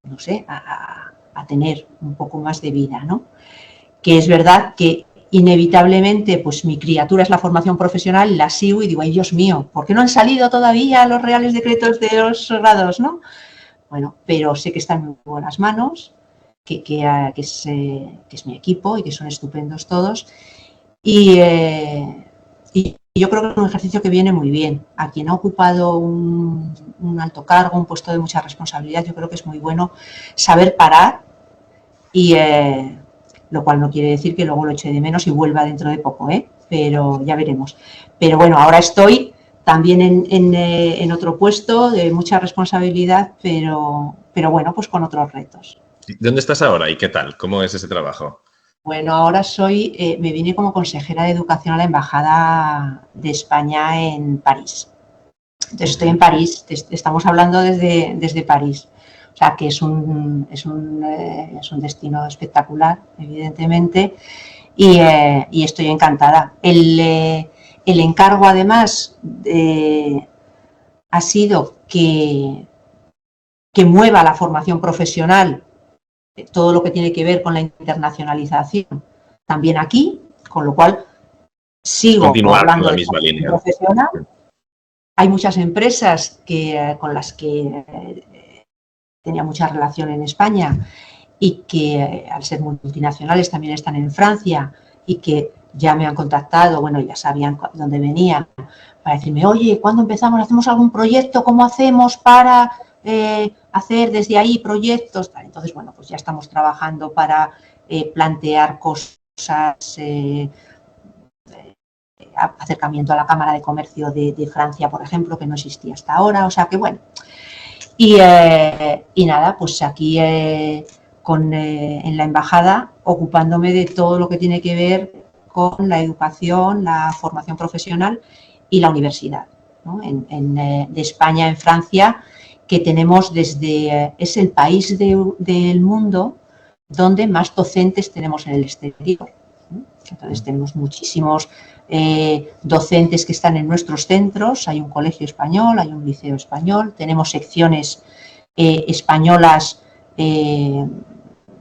no sé, a tener un poco más de vida, ¿no? Que es verdad que inevitablemente, pues mi criatura es la formación profesional, la sigo y digo, ay Dios mío, ¿por qué no han salido todavía los reales decretos de los grados, no? Bueno, pero sé que están en muy buenas manos, que es mi equipo y que son estupendos todos. Y yo creo que es un ejercicio que viene muy bien. A quien ha ocupado un alto cargo, un puesto de mucha responsabilidad, yo creo que es muy bueno saber parar y lo cual no quiere decir que luego lo eche de menos y vuelva dentro de poco, pero ya veremos. Pero bueno, ahora estoy también en otro puesto de mucha responsabilidad, pero bueno, pues con otros retos. ¿Dónde estás ahora y qué tal? ¿Cómo es ese trabajo? Bueno, ahora me vine como consejera de educación a la Embajada de España en París. Entonces estoy en París, estamos hablando desde París. O sea, que es un destino espectacular, evidentemente, y estoy encantada. El encargo, además, ha sido que mueva la formación profesional, todo lo que tiene que ver con la internacionalización, también aquí, con lo cual sigo Continuar hablando con la de misma formación línea. profesional. Hay muchas empresas con las que tenía mucha relación en España y que al ser multinacionales también están en Francia y que ya me han contactado, bueno, ya sabían dónde venía, para decirme, oye, ¿cuándo empezamos? ¿Hacemos algún proyecto? ¿Cómo hacemos para hacer desde ahí proyectos? Entonces, bueno, pues ya estamos trabajando para plantear cosas, acercamiento a la Cámara de Comercio de Francia, por ejemplo, que no existía hasta ahora, o sea que bueno. Y nada, pues aquí en la embajada ocupándome de todo lo que tiene que ver con la educación, la formación profesional y la universidad, ¿no? De España en Francia, que tenemos es el país del mundo donde más docentes tenemos en el exterior, ¿no? Entonces tenemos muchísimos docentes que están en nuestros centros, hay un colegio español, hay un liceo español, tenemos secciones españolas,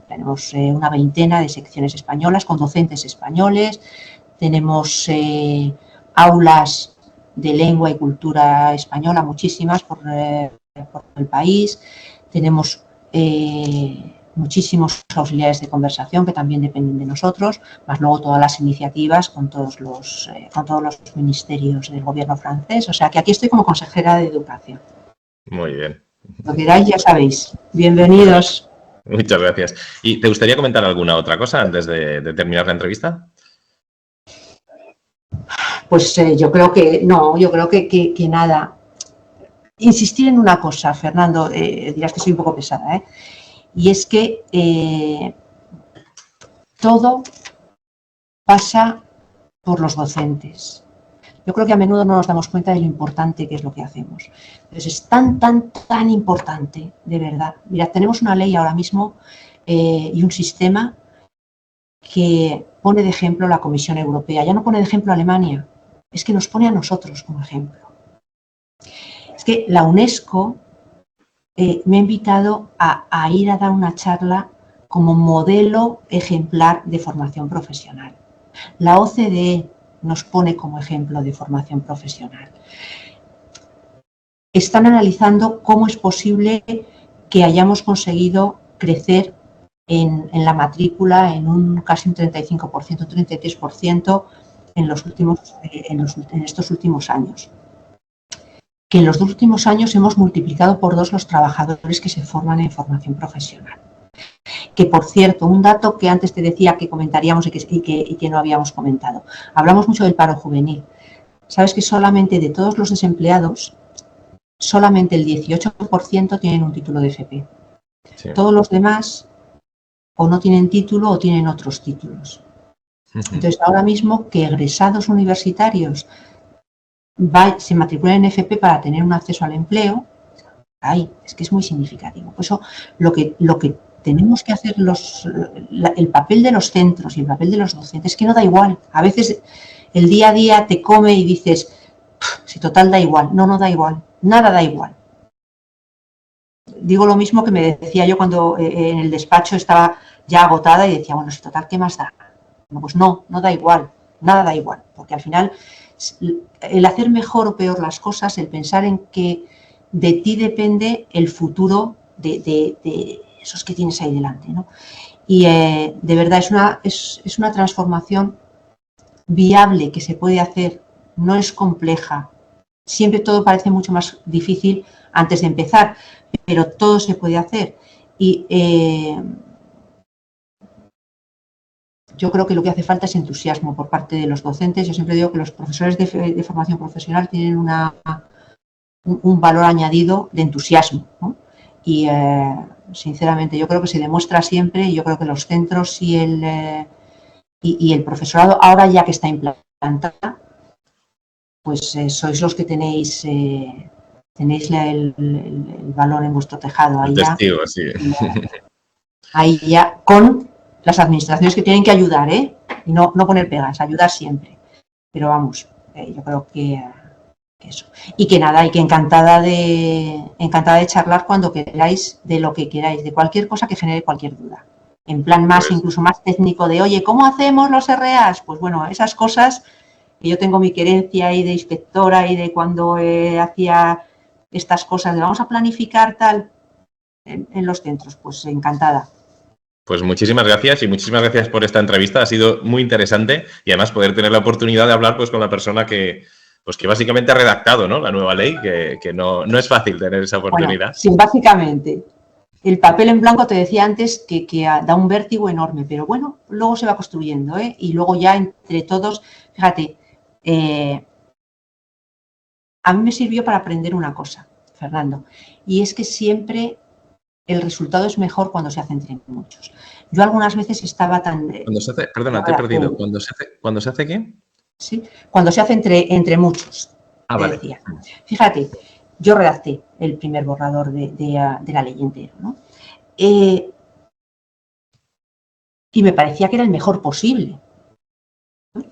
tenemos una veintena de secciones españolas con docentes españoles, tenemos aulas de lengua y cultura española, muchísimas por el país, tenemos muchísimos auxiliares de conversación que también dependen de nosotros, más luego todas las iniciativas con todos los ministerios del gobierno francés. O sea que aquí estoy como consejera de educación. Muy bien. Lo que queráis ya sabéis. Bienvenidos. Muchas gracias. ¿Y te gustaría comentar alguna otra cosa antes de terminar la entrevista? Pues yo creo que no, yo creo que nada. Insistir en una cosa, Fernando, dirás que soy un poco pesada, y es que todo pasa por los docentes. Yo creo que a menudo no nos damos cuenta de lo importante que es lo que hacemos. Entonces es tan importante, de verdad. Mirad, tenemos una ley ahora mismo y un sistema que pone de ejemplo la Comisión Europea. Ya no pone de ejemplo a Alemania, es que nos pone a nosotros como ejemplo. Es que la UNESCO me ha invitado a ir a dar una charla como modelo ejemplar de formación profesional. La OCDE nos pone como ejemplo de formación profesional. Están analizando cómo es posible que hayamos conseguido crecer en la matrícula en casi un 35%, un 33% en estos últimos años. Que en los últimos años hemos multiplicado por 2 los trabajadores que se forman en formación profesional. Que, por cierto, un dato que antes te decía que comentaríamos y que no habíamos comentado. Hablamos mucho del paro juvenil. Sabes que solamente de todos los desempleados, solamente el 18% tienen un título de FP. Sí. Todos los demás o no tienen título o tienen otros títulos. Entonces, ahora mismo que egresados universitarios se matriculan en FP para tener un acceso al empleo, es que es muy significativo. Por eso, lo que tenemos que hacer el papel de los centros y el papel de los docentes, que no da igual. A veces el día a día te come y dices, si total da igual. No da igual. Nada da igual. Digo lo mismo que me decía yo cuando en el despacho estaba ya agotada y decía, bueno, si total, ¿qué más da? gobierno. Pues no, no da igual, nada da igual, porque al final el hacer mejor o peor las cosas, el pensar en que de ti depende el futuro de esos que tienes ahí delante, ¿no? Y de verdad es una transformación viable que se puede hacer, no es compleja. Siempre todo parece mucho más difícil antes de empezar, pero todo se puede hacer. Y yo creo que lo que hace falta es entusiasmo por parte de los docentes. Yo siempre digo que los profesores de formación profesional tienen un valor añadido de entusiasmo, ¿no? Y sinceramente yo creo que se demuestra siempre, y yo creo que los centros y el profesorado, ahora ya que está implantada, pues sois los que tenéis el balón en vuestro tejado. Ahí testigo, sí. Ahí ya con las administraciones que tienen que ayudar, y no poner pegas, ayudar siempre. Pero vamos, yo creo que eso. Y que nada, y que encantada de charlar cuando queráis, de lo que queráis, de cualquier cosa que genere cualquier duda. En plan más, pues, incluso más técnico de, oye, ¿cómo hacemos los RAs? Pues bueno, esas cosas, que yo tengo mi querencia ahí de inspectora y de cuando hacía estas cosas, de vamos a planificar tal en los centros, pues encantada. Pues muchísimas gracias y muchísimas gracias por esta entrevista. Ha sido muy interesante y además poder tener la oportunidad de hablar pues con la persona que básicamente ha redactado, ¿no?, la nueva ley, que no es fácil tener esa oportunidad. Bueno, sí, básicamente. El papel en blanco te decía antes que da un vértigo enorme, pero bueno, luego se va construyendo, y luego ya entre todos, fíjate, a mí me sirvió para aprender una cosa, Fernando, y es que siempre el resultado es mejor cuando se hace entre muchos. Yo algunas veces estaba tan... Cuando se hace, perdona, te he perdido. ¿Cuando se hace qué? Sí, cuando se hace entre muchos, te vale. decía. Fíjate, yo redacté el primer borrador de la ley entero, ¿no? Y me parecía que era el mejor posible, ¿no?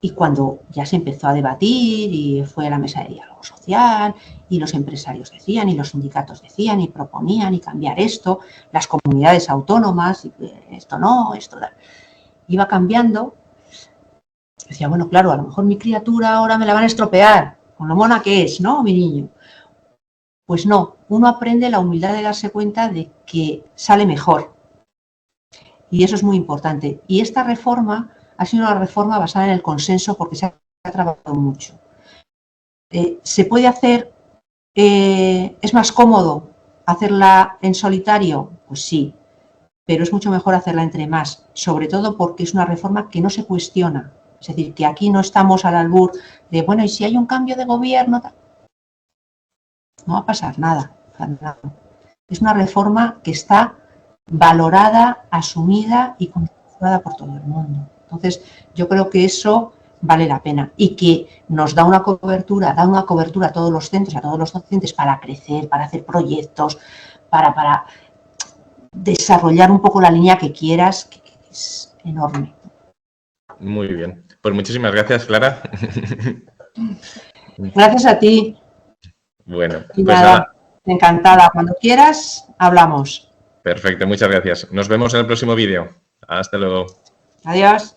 Y cuando ya se empezó a debatir y fue a la mesa de diálogo social y los empresarios decían y los sindicatos decían y proponían y cambiar esto, las comunidades autónomas, y esto no, esto da. Iba cambiando. Decía, bueno, claro, a lo mejor mi criatura ahora me la van a estropear, con lo mona que es, ¿no?, mi niño. Pues no, uno aprende la humildad de darse cuenta de que sale mejor. Y eso es muy importante. Y esta reforma ha sido una reforma basada en el consenso porque se ha trabajado mucho. ¿Se puede hacer, es más cómodo hacerla en solitario? Pues sí, pero es mucho mejor hacerla entre más, sobre todo porque es una reforma que no se cuestiona. Es decir, que aquí no estamos al albur de, bueno, ¿y si hay un cambio de gobierno? No va a pasar nada. Es una reforma que está valorada, asumida y consensuada por todo el mundo. Entonces, yo creo que eso vale la pena y que nos da una cobertura a todos los centros, a todos los docentes para crecer, para hacer proyectos, para desarrollar un poco la línea que quieras, que es enorme. Muy bien. Pues muchísimas gracias, Clara. Gracias a ti. Bueno, y pues nada, encantada. Cuando quieras, hablamos. Perfecto, muchas gracias. Nos vemos en el próximo vídeo. Hasta luego. Adiós.